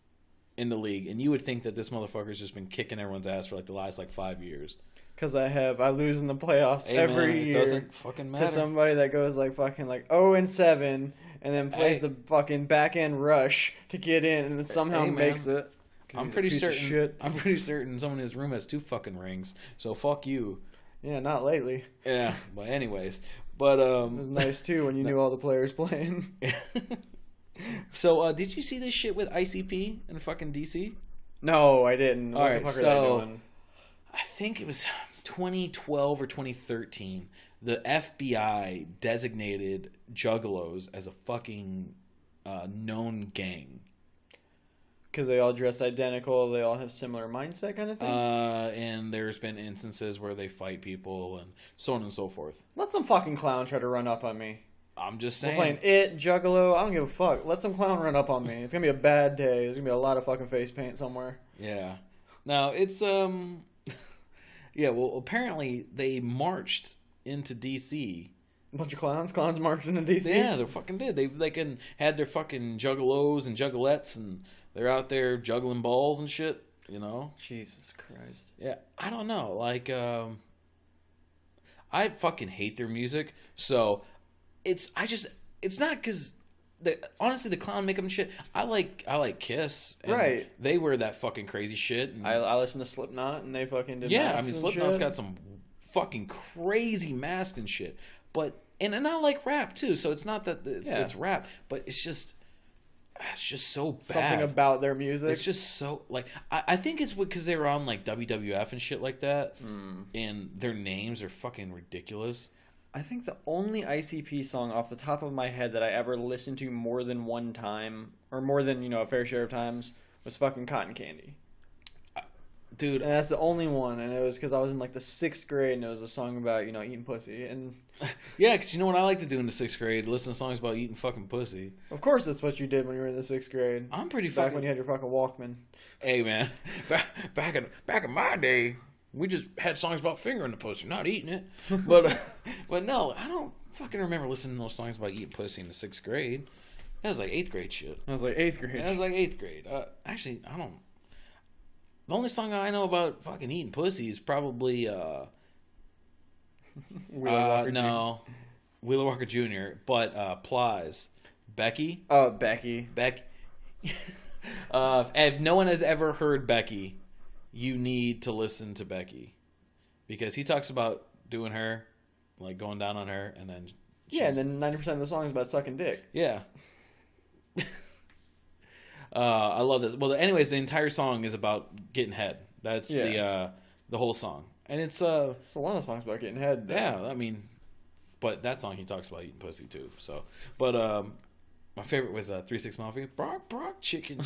S1: in the league, and you would think that this motherfucker's just been kicking everyone's ass for like the last like 5 years.
S2: Because I lose in the playoffs
S1: Hey,
S2: every
S1: man, it
S2: year.
S1: doesn't fucking matter.
S2: To somebody that goes like fucking like 0-7 and then plays
S1: Hey.
S2: the fucking back end rush to get in and then somehow
S1: Hey, man.
S2: makes it.
S1: I'm pretty certain someone in his room has 2 fucking rings. So fuck you.
S2: Yeah, not lately.
S1: Yeah, but anyways, but
S2: It was nice too when you knew all the players playing.
S1: So did you see this shit with ICP in fucking DC?
S2: No, I didn't. What
S1: Alright,
S2: the fuck
S1: so-
S2: are they doing?
S1: I think it was 2012 or 2013. The FBI designated juggalos as a fucking known gang.
S2: Because they all dress identical, they all have similar mindset kind of thing?
S1: And there's been instances where they fight people and so on and so forth.
S2: Let some fucking clown try to run up on me.
S1: I'm just
S2: We're
S1: saying.
S2: playing It, Juggalo, I don't give a fuck. Let some clown run up on me. It's gonna be a bad day. There's gonna be a lot of fucking face paint somewhere.
S1: Yeah. Now, it's, yeah, well, apparently they marched into D.C.
S2: A bunch of clowns marching in DC.
S1: Yeah, they fucking did. They had their fucking juggalos and juggalettes, and they're out there juggling balls and shit, you know?
S2: Jesus Christ.
S1: Yeah, I don't know. Like, I fucking hate their music, so it's not because honestly the clown make them shit. I like Kiss, and
S2: Right.
S1: They wear that fucking crazy shit. And,
S2: I listen to Slipknot and they fucking did
S1: yeah, I
S2: masks
S1: mean
S2: and
S1: Slipknot's
S2: shit.
S1: got some fucking crazy mask and shit, but and I like rap too. So it's not that it's rap, but it's just so bad.
S2: Something about their music.
S1: It's just so like I think it's because they were on like WWF and shit like that, and their names are fucking ridiculous.
S2: I think the only ICP song off the top of my head that I ever listened to more than one time, or more than, a fair share of times, was fucking Cotton Candy.
S1: Dude,
S2: And that's the only one, and it was because I was in like the 6th grade, and it was a song about, eating pussy. And
S1: yeah, because you know what I like to do in the 6th grade? Listen to songs about eating fucking pussy.
S2: of course that's what you did when you were in the 6th grade.
S1: I'm pretty
S2: Back
S1: fucking...
S2: when you had your fucking Walkman.
S1: Hey, man. Back in my day, we just had songs about fingering the pussy, not eating it. But no, I don't fucking remember listening to those songs about eating pussy in the 6th grade. That was like 8th grade shit.
S2: I was like 8th grade.
S1: That was like 8th grade. Actually, I don't... The only song I know about fucking eating pussy is probably,
S2: Wheeler Walker
S1: no, Wheeler Walker Jr., but Plies. Becky?
S2: Oh, Becky.
S1: Becky. If no one has ever heard Becky, you need to listen to Becky. Because he talks about doing her, like going down on her, and then...
S2: Yeah, and then 90% of the song is about sucking dick.
S1: Yeah. I love this. Well, anyways, the entire song is about getting head. That's the whole song, and it's
S2: There's a lot of songs about getting head. Though.
S1: yeah. I mean, but that song he talks about eating pussy too. So, but my favorite was 3 6 Mafia. Brock chicken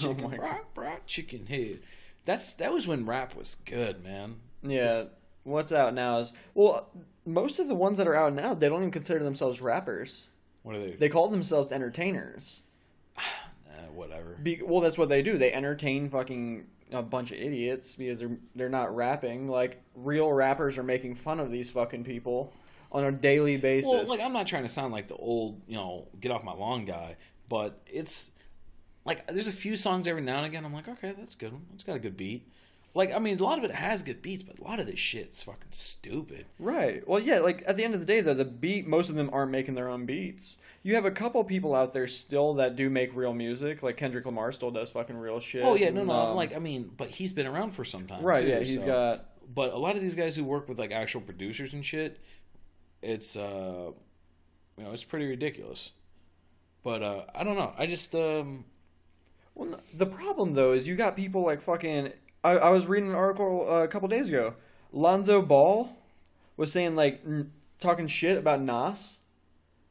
S1: Brock chicken head. That was when rap was good, man.
S2: Yeah. What's out now is most of the ones that are out now, they don't even consider themselves rappers.
S1: What are they?
S2: They call themselves entertainers.
S1: Whatever.
S2: That's what they do. They entertain fucking a bunch of idiots because they're not rapping. Like, real rappers are making fun of these fucking people on a daily basis.
S1: Well, like, I'm not trying to sound like the old, get off my lawn guy, but it's like there's a few songs every now and again I'm like, okay, that's good. It's got a good beat. Like, I mean, a lot of it has good beats, but a lot of this shit's fucking stupid.
S2: Right. Well, yeah, like, at the end of the day, though, the beat, most of them aren't making their own beats. You have a couple people out there still that do make real music, like Kendrick Lamar still does fucking real shit.
S1: Oh, yeah, no, but he's been around for some time,
S2: right,
S1: too,
S2: yeah, he's
S1: so.
S2: got...
S1: But a lot of these guys who work with like actual producers and shit, it's it's pretty ridiculous. But I don't know. I just
S2: Well, the problem though is you got people like fucking. I was reading an article a couple days ago. Lonzo Ball was saying like talking shit about Nas,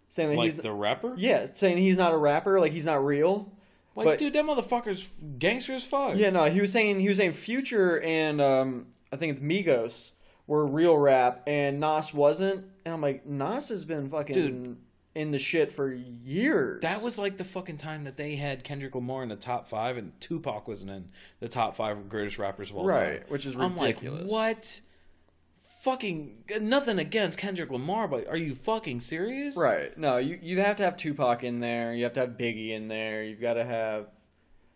S2: saying that
S1: like
S2: he's
S1: the rapper.
S2: yeah, saying he's not a rapper, like he's not real.
S1: Like,
S2: but,
S1: dude, that motherfucker's gangster as fuck.
S2: Yeah, no, he was saying Future and I think it's Migos were real rap and Nas wasn't. And I'm like, Nas has been fucking
S1: Dude,
S2: in the shit for years.
S1: that was like the fucking time that they had Kendrick Lamar in the top 5 and Tupac wasn't in the top 5 greatest rappers of all time.
S2: right, which is ridiculous.
S1: I'm like, what? Fucking nothing against Kendrick Lamar, but are you fucking serious?
S2: Right. No, you have to have Tupac in there. You have to have Biggie in there. You've got to have.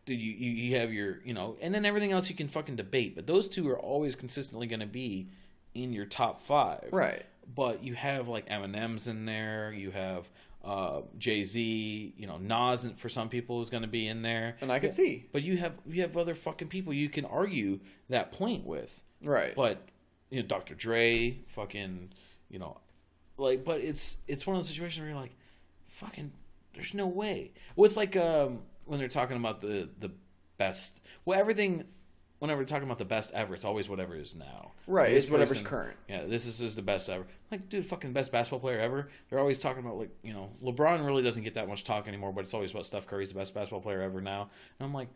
S1: Dude, you have your, and then everything else you can fucking debate, but those two are always consistently going to be in your top 5.
S2: Right.
S1: But you have like Eminem's in there. You have Jay-Z. Nas for some people is going to be in there.
S2: And I can see.
S1: But you have other fucking people you can argue that point with.
S2: Right.
S1: But Dr. Dre, fucking, but it's one of those situations where you're like, fucking, there's no way. Well, it's like when they're talking about the best. Well, everything. Whenever we're talking about the best ever, it's always whatever is now.
S2: Right,
S1: This
S2: it's whatever's
S1: person-
S2: current.
S1: Yeah, this is the best ever. Like, dude, fucking best basketball player ever. They're always talking about, like, LeBron really doesn't get that much talk anymore, but it's always about Steph Curry's the best basketball player ever now. And I'm like,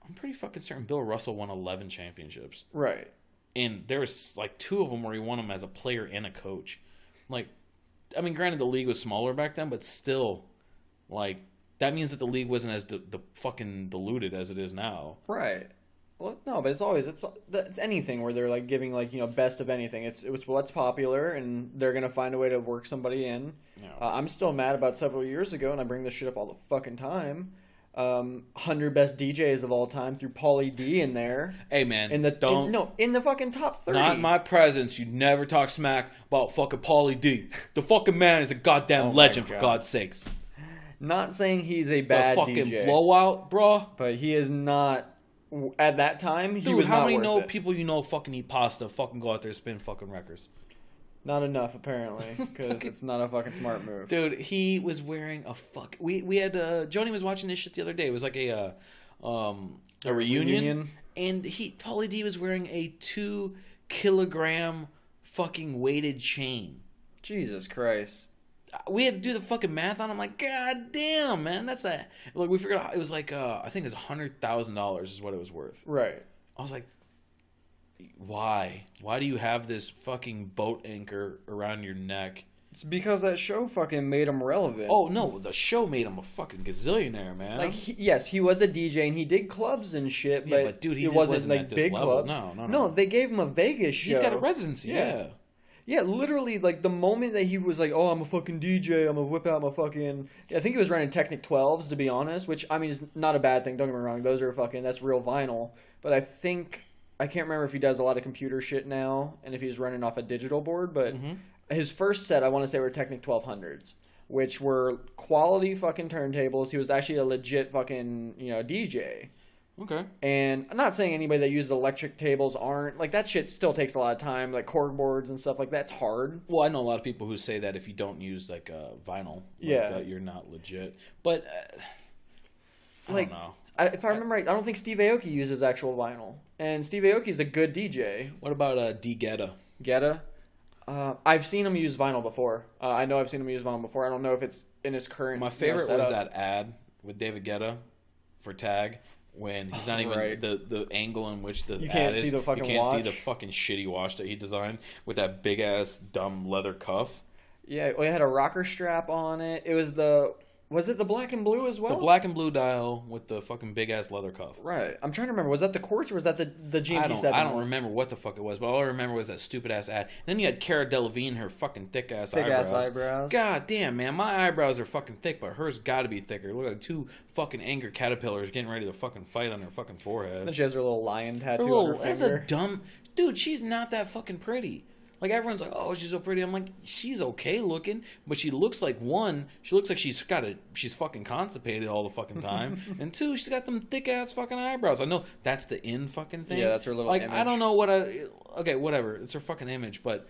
S1: I'm pretty fucking certain Bill Russell won 11 championships.
S2: Right.
S1: And there was, like, 2 of them where he won them as a player and a coach. Like, I mean, granted, the league was smaller back then, but still, like, that means that the league wasn't as the fucking diluted as it is now.
S2: Right. Well, no, but it's anything where they're like giving like best of anything. It's what's popular, and they're gonna find a way to work somebody in.
S1: Yeah.
S2: I'm still mad about several years ago, and I bring this shit up all the fucking time. 100 best DJs of all time through Pauly D in there.
S1: Hey, man,
S2: in the fucking top 30.
S1: Not in my presence. You never talk smack about fucking Pauly D. The fucking man is a goddamn
S2: Oh my
S1: legend, for
S2: God.
S1: God's sakes.
S2: Not saying he's a bad
S1: The fucking
S2: DJ,
S1: blowout, bro.
S2: but he is not. At that time, he
S1: Dude,
S2: was
S1: how
S2: not
S1: many
S2: worth it.
S1: people fucking eat pasta, fucking go out there and spin fucking records?
S2: Not enough, apparently, because it's not a fucking smart move.
S1: Dude, he was wearing a fuck. We had Joni was watching this shit the other day. It was like a reunion, and Pauly D was wearing a 2-kilogram fucking weighted chain.
S2: Jesus Christ.
S1: We had to do the fucking math on. I'm like, God damn, man, look. We figured out it was like I think it was $100,000 is what it was worth.
S2: Right.
S1: I was like, why? Why do you have this fucking boat anchor around your neck?
S2: It's because that show fucking made him relevant.
S1: Oh no, the show made him a fucking gazillionaire, man.
S2: Like yes, he was a DJ and he did clubs and shit, but,
S1: Yeah, but dude, he
S2: it wasn't like
S1: at this
S2: big
S1: level.
S2: clubs.
S1: No.
S2: They gave him a Vegas show.
S1: He's got a residency. Yeah.
S2: Yeah, literally, like, the moment that he was like, oh, I'm a fucking DJ, I'm gonna whip out my fucking... I think he was running Technic 12s, to be honest, which, I mean, is not a bad thing, don't get me wrong. Those are fucking... That's real vinyl. But I think... I can't remember if he does a lot of computer shit now, and if he's running off a digital board, but his first set, I want to say, were Technic 1200s, which were quality fucking turntables. He was actually a legit fucking, DJ.
S1: Okay.
S2: And I'm not saying anybody that uses electric tables aren't. Like, that shit still takes a lot of time. Like, cork boards and stuff like that's hard.
S1: Well, I know a lot of people who say that if you don't use, like, vinyl, that you're not legit. But, I don't know.
S2: If I remember right, I don't think Steve Aoki uses actual vinyl. And Steve Aoki's a good DJ.
S1: What about D. Guetta?
S2: Guetta? I've seen him use vinyl before. I know I've seen him use vinyl before. I don't know if it's in his current
S1: My favorite was
S2: setup.
S1: that ad with David Guetta for Tag. When he's not even
S2: Right.
S1: the angle in which the
S2: You
S1: ad
S2: can't
S1: is,
S2: see the fucking
S1: you can't see
S2: watch.
S1: the fucking shitty watch that he designed with that big ass dumb leather cuff.
S2: Yeah, it had a rocker strap on it. It was Was it the black and blue as well?
S1: The black and blue dial with the fucking big ass leather cuff.
S2: Right. I'm trying to remember. Was that the Quartz or was that the GMT7?
S1: I don't remember what the fuck it was, but all I remember was that stupid ass ad. And then you had Cara Delevingne, her fucking thick ass eyebrows.
S2: Thick ass eyebrows.
S1: God damn, man, my eyebrows are fucking thick, but hers got to be thicker. Look like 2 fucking anger caterpillars getting ready to fucking fight on her fucking forehead.
S2: Then she has her little lion tattoo
S1: Her little,
S2: on her
S1: that's
S2: finger.
S1: a dumb dude. She's not that fucking pretty. Like everyone's like, oh, she's so pretty. I'm like, she's okay looking, but she looks like she looks like she's fucking constipated all the fucking time, and two, she's got them thick ass fucking eyebrows. I know that's the in fucking thing.
S2: Yeah, that's her little
S1: like
S2: image.
S1: I don't know okay, whatever. It's her fucking image, but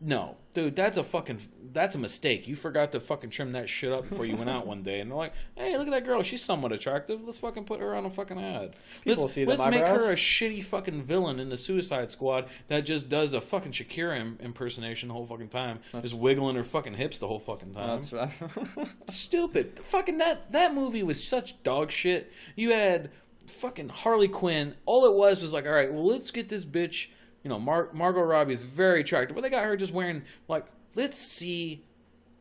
S1: no, dude, that's a mistake. You forgot to fucking trim that shit up before you went out one day, and they're like, hey, look at that girl. She's somewhat attractive. Let's fucking put her on a fucking ad.
S2: People see them
S1: Let's make
S2: eyebrows.
S1: her a shitty fucking villain in the Suicide Squad that just does a fucking Shakira impersonation the whole fucking time, just wiggling her fucking hips the whole fucking time.
S2: That's right.
S1: Stupid. Fucking that movie was such dog shit. You had fucking Harley Quinn. All it was like, all right, well, let's get this bitch. You know, Margot Robbie is very attractive, but they got her just wearing, like, let's see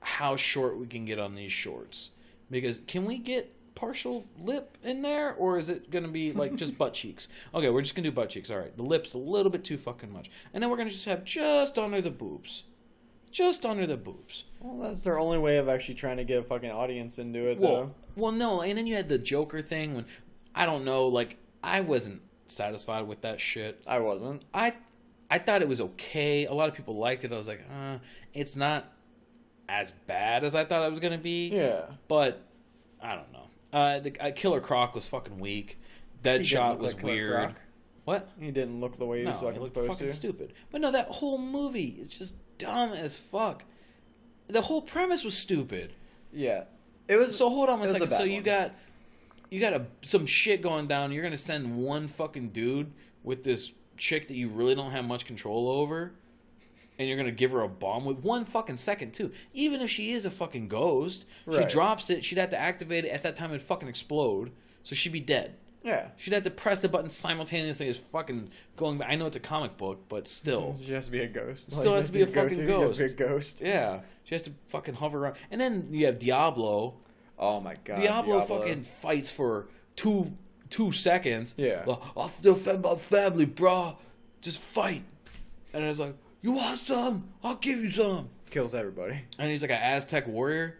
S1: how short we can get on these shorts. Because can we get partial lip in there, or is it going to be, like, just butt cheeks? Okay, we're just going to do butt cheeks. All right, the lips a little bit too fucking much. And then we're going to just have just under the boobs. Just under the boobs.
S2: Well, that's their only way of actually trying to get a fucking audience into it, though.
S1: Well, no, and then you had the Joker thing when, I don't know, like, I wasn't satisfied with that shit.
S2: I wasn't.
S1: I thought it was okay. A lot of people liked it. I was like, it's not as bad as I thought it was going to be.
S2: Yeah.
S1: But, I don't know. The Killer Croc was fucking weak. Deadshot was weird.
S2: Croc.
S1: What?
S2: He didn't look the way he was
S1: No, he looked
S2: supposed
S1: fucking
S2: to.
S1: stupid. But no, that whole movie is just dumb as fuck. The whole premise was stupid.
S2: Yeah. It was.
S1: So hold on a second. So
S2: you
S1: you got some shit going down. You're going to send one fucking dude with this chick that you really don't have much control over, and you're gonna give her a bomb with 1 fucking second too. Even if she is a fucking ghost, she
S2: Right.
S1: drops it, she'd have to activate it at that time. It'd fucking explode, so she'd be dead.
S2: Yeah.
S1: She'd have to press the button simultaneously as fucking going back. I know it's a comic book, but still.
S2: She has to be a ghost.
S1: Still has to be a fucking ghost.
S2: A ghost.
S1: Yeah, she has to fucking hover around. And then you have Diablo.
S2: Oh my god.
S1: Diablo fucking fights for two seconds.
S2: Yeah.
S1: I'll defend my family, bro. Just fight. And I was like, you want some? I'll give you some.
S2: Kills everybody.
S1: And he's like an Aztec warrior.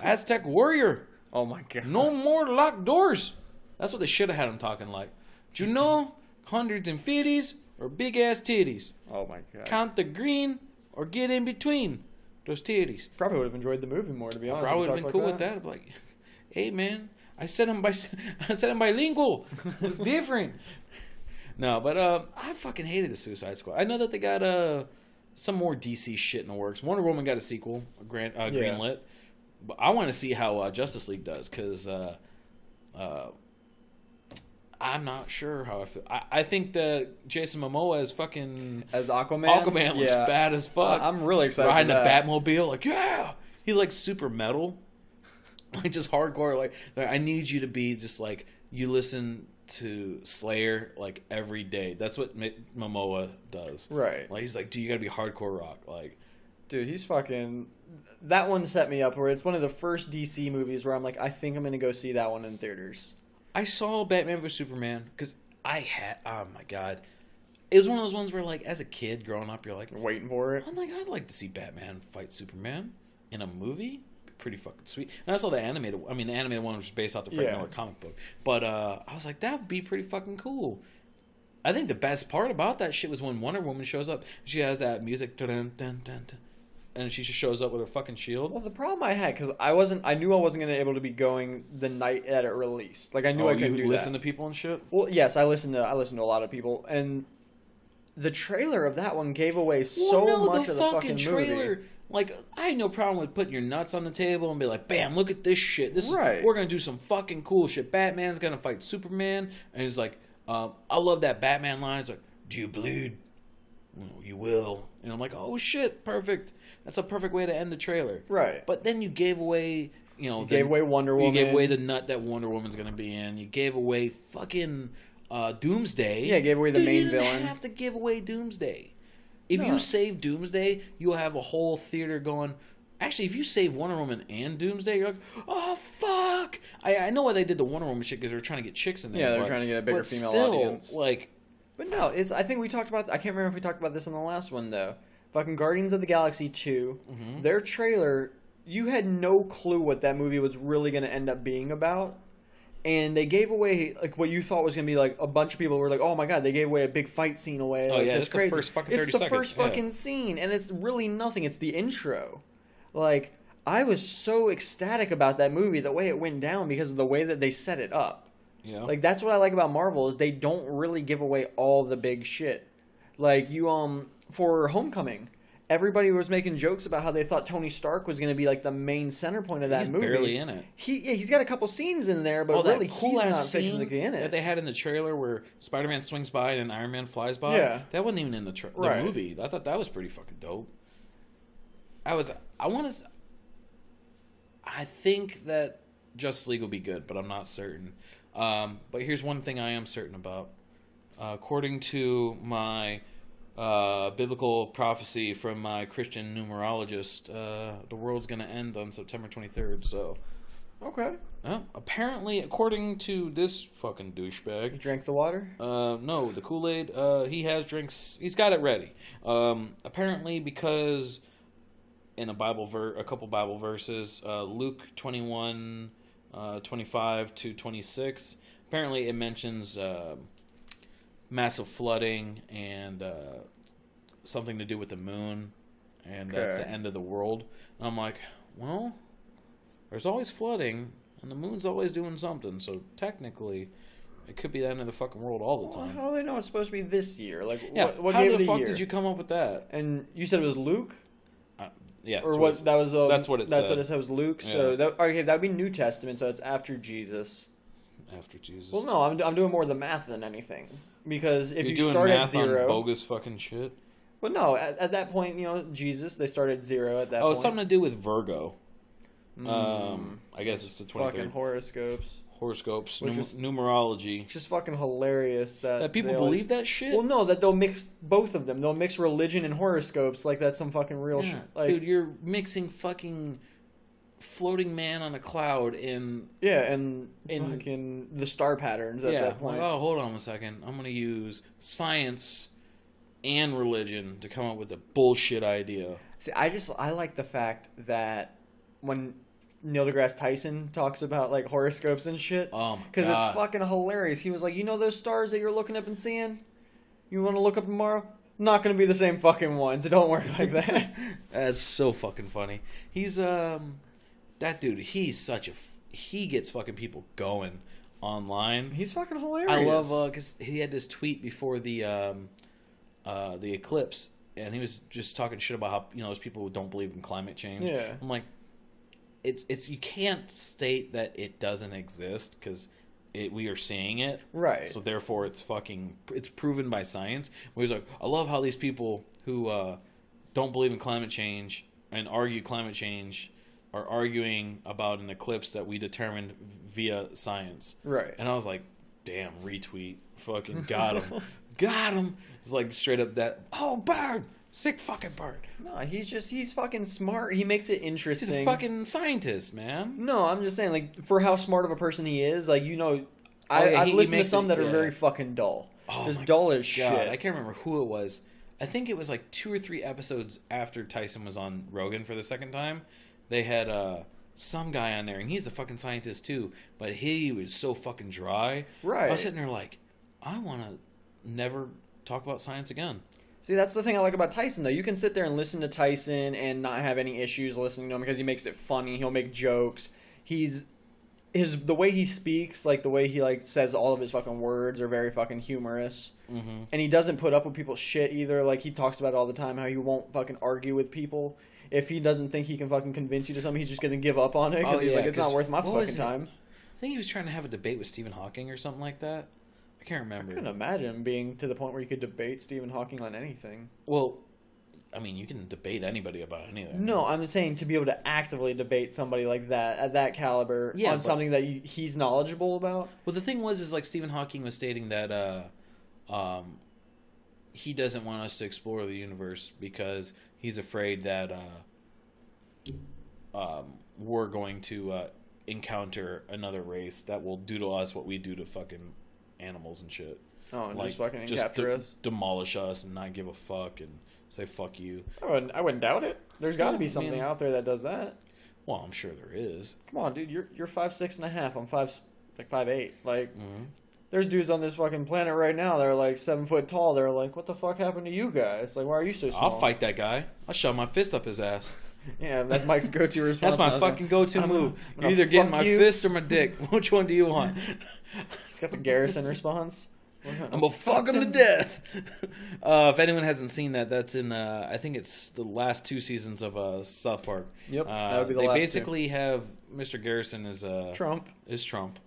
S1: Aztec warrior.
S2: Oh my god.
S1: No more locked doors. That's what they should have had him talking like. Do you know hundreds and fifties or big ass titties?
S2: Oh my god.
S1: Count the green or get in between those titties.
S2: Probably would have enjoyed the movie more, to be honest.
S1: Probably would have been cool with that. I'd be like, hey man, I said I'm bilingual. It's different. No, but I fucking hated the Suicide Squad. I know that they got some more DC shit in the works. Wonder Woman got a sequel, greenlit. But I want to see how Justice League does, because I'm not sure how I feel. I think that Jason Momoa as Aquaman looks bad as fuck.
S2: I'm really excited.
S1: Riding
S2: for
S1: a
S2: that.
S1: Batmobile, like, yeah, he like super metal, like just hardcore. Like I need you to be just like, you listen to Slayer like every day. That's what Momoa does.
S2: Right.
S1: Like he's like, dude, you gotta be hardcore rock. Like,
S2: dude, he's fucking. That one set me up where it's one of the first DC movies where I'm like, I think I'm gonna go see that one in theaters.
S1: I saw Batman vs Superman because oh my god, it was one of those ones where like as a kid growing up, you're like
S2: waiting for it.
S1: I'm like, I'd like to see Batman fight Superman in a movie. Pretty fucking sweet. And I saw the animated. I mean, the animated one was based off the Frank Miller comic book. But I was like, that would be pretty fucking cool. I think the best part about that shit was when Wonder Woman shows up. She has that music, dun, dun, dun, dun, and she just shows up with her fucking shield.
S2: Well, the problem I had, because I knew I wasn't gonna be able to be going the night that it released. Like I knew I couldn't do that.
S1: You listen to people and shit.
S2: Well, yes, I listened to a lot of people, and the trailer of that one gave away much of the fucking trailer. Movie.
S1: Like, I had no problem with putting your nuts on the table and be like, bam, look at this shit. We're going to do some fucking cool shit. Batman's going to fight Superman. And he's like, I love that Batman line. It's like, do you bleed? Well, you will. And I'm like, oh shit, perfect. That's a perfect way to end the trailer.
S2: Right.
S1: But then you gave away, you
S2: gave away Wonder Woman.
S1: You gave away the nut that Wonder Woman's going to be in. You gave away fucking Doomsday.
S2: Yeah, gave away the main
S1: villain. You didn't have to give away Doomsday. If you save Doomsday, you'll have a whole theater going. Actually, if you save Wonder Woman and Doomsday, you're like, oh, fuck. I know why they did the Wonder Woman shit, because they're trying to get chicks in there.
S2: Yeah, they're trying to get a bigger female audience. But no, I think we talked about, I can't remember if we talked about this in the last one, though. Fucking Guardians of the Galaxy 2, their trailer, you had no clue what that movie was really going to end up being about. and they gave away like what you thought was gonna be like a bunch of people were like, oh my god, they gave away a big fight scene away.
S1: Oh
S2: Like,
S1: yeah,
S2: that's
S1: it's
S2: crazy.
S1: the first fucking 30
S2: It's the
S1: seconds.
S2: first fucking scene, and it's really nothing. It's the intro. Like I was so ecstatic about that movie, the way it went down because of the way that they set it up.
S1: Yeah.
S2: Like that's what I like about Marvel is they don't really give away all the big shit. Like you for Homecoming, everybody was making jokes about how they thought Tony Stark was going to be like the main center point of that
S1: He's
S2: movie.
S1: barely in it.
S2: He's got a couple scenes in there, but really
S1: cool
S2: he's not
S1: ass scene
S2: physically in
S1: that
S2: it.
S1: they had in the trailer where Spider-Man swings by and Iron Man flies by.
S2: Yeah.
S1: That wasn't even in the
S2: Right.
S1: movie. I thought that was pretty fucking dope. I think that Justice League will be good, but I'm not certain. But here's one thing I am certain about. According to my biblical prophecy from my Christian numerologist, the world's going to end on September 23rd. So,
S2: Okay.
S1: apparently, according to this fucking douchebag,
S2: You drank the water?
S1: no, the Kool-Aid, he has drinks. He's got it ready. Apparently, because in a couple Bible verses, Luke 21, 25 to 26. Apparently, it mentions massive flooding and something to do with the moon, and that's
S2: Okay.
S1: the end of the world. And I'm like, well, there's always flooding, and the moon's always doing something. So technically, it could be the end of the fucking world all the time.
S2: How do they know it's supposed to be this year? Like,
S1: Yeah,
S2: what
S1: how
S2: gave
S1: the
S2: it a
S1: fuck
S2: year?
S1: did you come up with that?
S2: And you said it was Luke?
S1: Yeah,
S2: Or what? That was
S1: that's what it
S2: That's
S1: said.
S2: what it said was Luke.
S1: Yeah.
S2: So okay, that'd be New Testament. So it's after Jesus.
S1: After Jesus.
S2: Well, no, I'm doing more the math than anything because if
S1: You're
S2: you
S1: doing
S2: start at
S1: math on
S2: zero,
S1: bogus fucking shit.
S2: well, no, at that point, Jesus, they started at zero at that point.
S1: It's something to do with Virgo.
S2: Mm,
S1: I guess it's the
S2: fucking
S1: 23rd.
S2: horoscopes.
S1: Horoscopes,
S2: Which is-
S1: numerology.
S2: It's just fucking hilarious that
S1: That people
S2: they always-
S1: believe that shit.
S2: Well, no, that they'll mix both of them. They'll mix religion and horoscopes like that's some fucking real
S1: Yeah,
S2: shit. Like,
S1: dude, you're mixing fucking floating man on a cloud in.
S2: yeah, and
S1: in-
S2: fucking the star patterns at that point.
S1: Like, oh, hold on a second. I'm gonna use science and religion to come up with a bullshit idea.
S2: See, I like the fact that when Neil deGrasse Tyson talks about like horoscopes and shit,
S1: Oh my
S2: because
S1: god.
S2: it's fucking hilarious. He was like, those stars that you're looking up and seeing, you want to look up tomorrow? Not gonna be the same fucking ones. It don't work like that.
S1: That's so fucking funny. He's that dude. He's he gets fucking people going online.
S2: He's fucking hilarious.
S1: I love because he had this tweet before the eclipse, and he was just talking shit about how there's people who don't believe in climate change.
S2: Yeah.
S1: I'm like, it's you can't state that it doesn't exist because we are seeing it,
S2: right.
S1: so therefore it's proven by science. Where he's like, I love how these people who don't believe in climate change and argue climate change are arguing about an eclipse that we determined via science.
S2: Right.
S1: And I was like, damn, retweet. Fucking got him. Got him. It's like straight up that, oh, bird. Sick fucking bird.
S2: No, he's fucking smart. He makes it interesting.
S1: He's a fucking scientist, man.
S2: No, I'm just saying, like, for how smart of a person he is, like,
S1: yeah,
S2: I've
S1: he
S2: listened to
S1: makes
S2: some
S1: it-
S2: that are
S1: yeah.
S2: very fucking dull.
S1: Oh
S2: Just
S1: my
S2: dull as
S1: God,
S2: shit.
S1: I can't remember who it was. I think it was like 2 or 3 episodes after Tyson was on Rogan for the second time. They had some guy on there, and he's a fucking scientist too, but he was so fucking dry.
S2: Right.
S1: I was sitting there like, I want to never talk about science again.
S2: See, that's the thing I like about Tyson, though. You can sit there and listen to Tyson and not have any issues listening to him because he makes it funny. He'll make jokes. The way he speaks, like the way he like says all of his fucking words are very fucking humorous.
S1: Mm-hmm.
S2: And he doesn't put up with people's shit either. Like he talks about it all the time how he won't fucking argue with people. If he doesn't think he can fucking convince you to something, he's just gonna give up on it because he's like, it's not worth my fucking time.
S1: I think he was trying to have a debate with Stephen Hawking or something like that. I can't remember.
S2: I couldn't imagine being to the point where you could debate Stephen Hawking on anything.
S1: Well, I mean, you can debate anybody about anything.
S2: No, I'm saying to be able to actively debate somebody like that at that caliber on something that he's knowledgeable about.
S1: Well, the thing is like Stephen Hawking was stating that he doesn't want us to explore the universe because he's afraid that we're going to encounter another race that will do to us what we do to fucking animals and shit.
S2: Oh, and
S1: like,
S2: just fucking
S1: just
S2: capture us?
S1: demolish us and not give a fuck and say fuck you.
S2: I wouldn't doubt it. There's got to be
S1: I
S2: something
S1: mean-
S2: out there that does that.
S1: Well, I'm sure there is.
S2: Come on, dude. You're 5'6.5". I'm like 5'8". Like,
S1: Mm-hmm.
S2: there's dudes on this fucking planet right now that are like 7 foot tall. They're like, what the fuck happened to you guys? Like, why are you so small?
S1: I'll fight that guy. I'll shove my fist up his ass.
S2: Yeah, that's Mike's go-to response.
S1: That's my fucking go-to move. You're either getting my fist or my dick. Which one do you want?
S2: It's got the Garrison response.
S1: I'm gonna fuck him to death. If anyone hasn't seen that, that's in I think it's the last 2 seasons of South Park.
S2: Yep, that would be the
S1: they
S2: last
S1: basically have Mr. Garrison as
S2: Trump.
S1: Is Trump.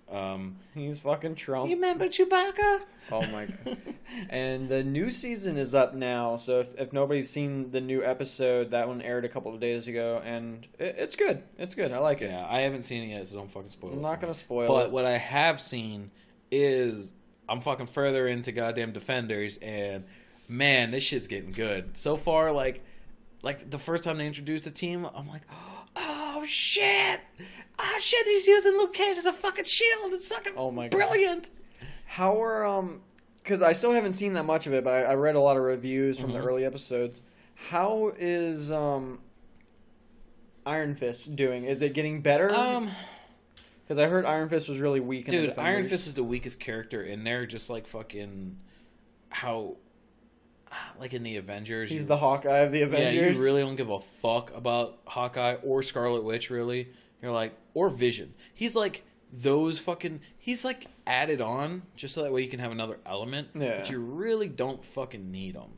S2: He's fucking Trump.
S1: You remember Chewbacca?
S2: Oh my god. And the new season is up now, so if nobody's seen the new episode, that one aired a couple of days ago, and it's good. It's good. I like it.
S1: Yeah, I haven't seen it yet, so don't fucking spoil it.
S2: I'm not gonna spoil
S1: But
S2: it.
S1: what I have seen is I'm fucking further into goddamn Defenders, and man, this shit's getting good. So far, like the first time they introduced the team, I'm like, oh shit! Oh shit, he's using Luke Cage as a fucking shield. It's fucking brilliant.
S2: How are because I still haven't seen that much of it, but I read a lot of reviews from the early episodes. How is Iron Fist doing? Is it getting better? Because I heard Iron Fist was really weak. In
S1: Dude, Iron Fist is the weakest character in there, just like fucking how, like in the Avengers.
S2: He's the Hawkeye of the Avengers.
S1: Yeah, you really don't give a fuck about Hawkeye or Scarlet Witch, really. You're like, or Vision. He's like those fucking, he's like added on just so that way you can have another element.
S2: Yeah.
S1: But you really don't fucking need him.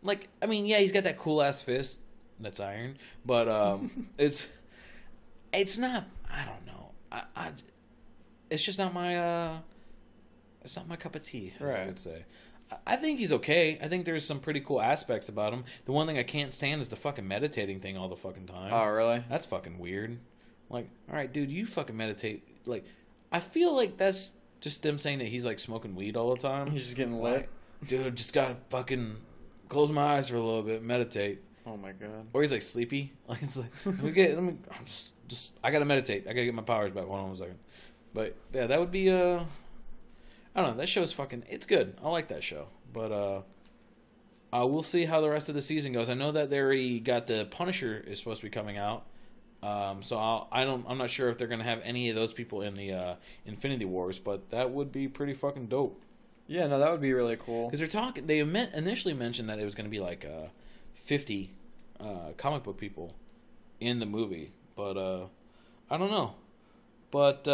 S1: Like, I mean, yeah, he's got that cool ass fist that's iron, but it's not, I don't know. It's just not my it's not my cup of tea, as I would say. I think he's okay. I think there's some pretty cool aspects about him. The one thing I can't stand is the fucking meditating thing all the fucking time.
S2: Oh, really?
S1: That's fucking weird. Like, all right, dude, you fucking meditate. Like, I feel like that's just them saying that he's like smoking weed all the time.
S2: He's just getting lit.
S1: Like, dude, just gotta fucking close my eyes for a little bit, meditate.
S2: Oh my god.
S1: Or he's like sleepy. Like, it's like, I gotta meditate. I gotta get my powers back. Hold on a second. But yeah, that would be I don't know. That show's fucking. It's good. I like that show. But we'll see how the rest of the season goes. I know that they already got the Punisher is supposed to be coming out. So I'm not sure if they're gonna have any of those people in the Infinity Wars, but that would be pretty fucking dope.
S2: Yeah, no, that would be really cool.
S1: Because they initially mentioned that it was gonna be like 50 comic book people in the movie, but I don't know. But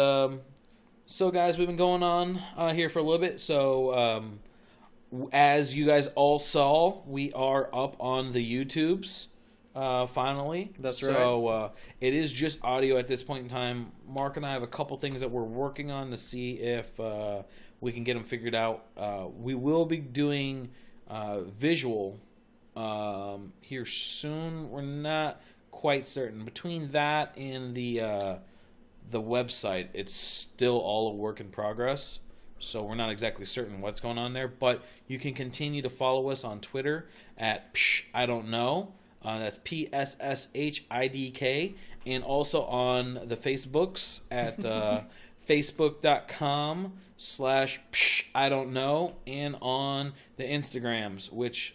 S1: so guys, we've been going on here for a little bit. So as you guys all saw, we are up on the YouTubes finally.
S2: That's right.
S1: So it is just audio at this point in time. Mark and I have a couple things that we're working on to see if we can get them figured out. We will be doing visual here soon. We're not quite certain. Between that and the website, it's still all a work in progress, so we're not exactly certain what's going on there. But you can continue to follow us on Twitter at Pssh I Don't Know. That's Pssh IDK, and also on the Facebooks at facebook.com/Pssh I Don't Know, and on the Instagrams, which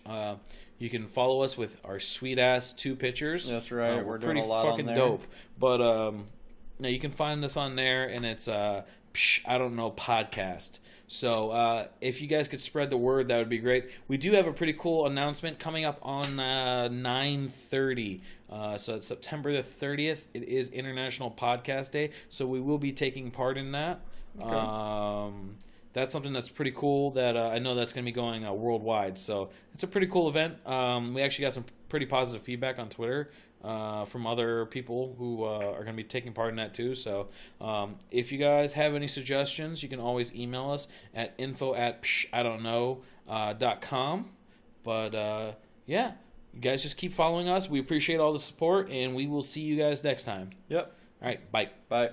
S1: you can follow us with our sweet ass 2 pictures.
S2: That's right.
S1: We're
S2: doing
S1: pretty
S2: a lot
S1: fucking
S2: on there.
S1: dope. But now you can find us on there, and it's Pssh I Don't Know podcast. So if you guys could spread the word, that would be great. We do have a pretty cool announcement coming up on 9/30. So it's September the 30th. It is International Podcast Day, so we will be taking part in that. Okay. That's something that's pretty cool that I know that's going to be going worldwide. So it's a pretty cool event. We actually got some pretty positive feedback on Twitter from other people who are going to be taking part in that too. So if you guys have any suggestions, you can always email us at info@pshidontknow.com. But yeah, you guys just keep following us. We appreciate all the support, and we will see you guys next time.
S2: Yep.
S1: All right, bye.
S2: Bye.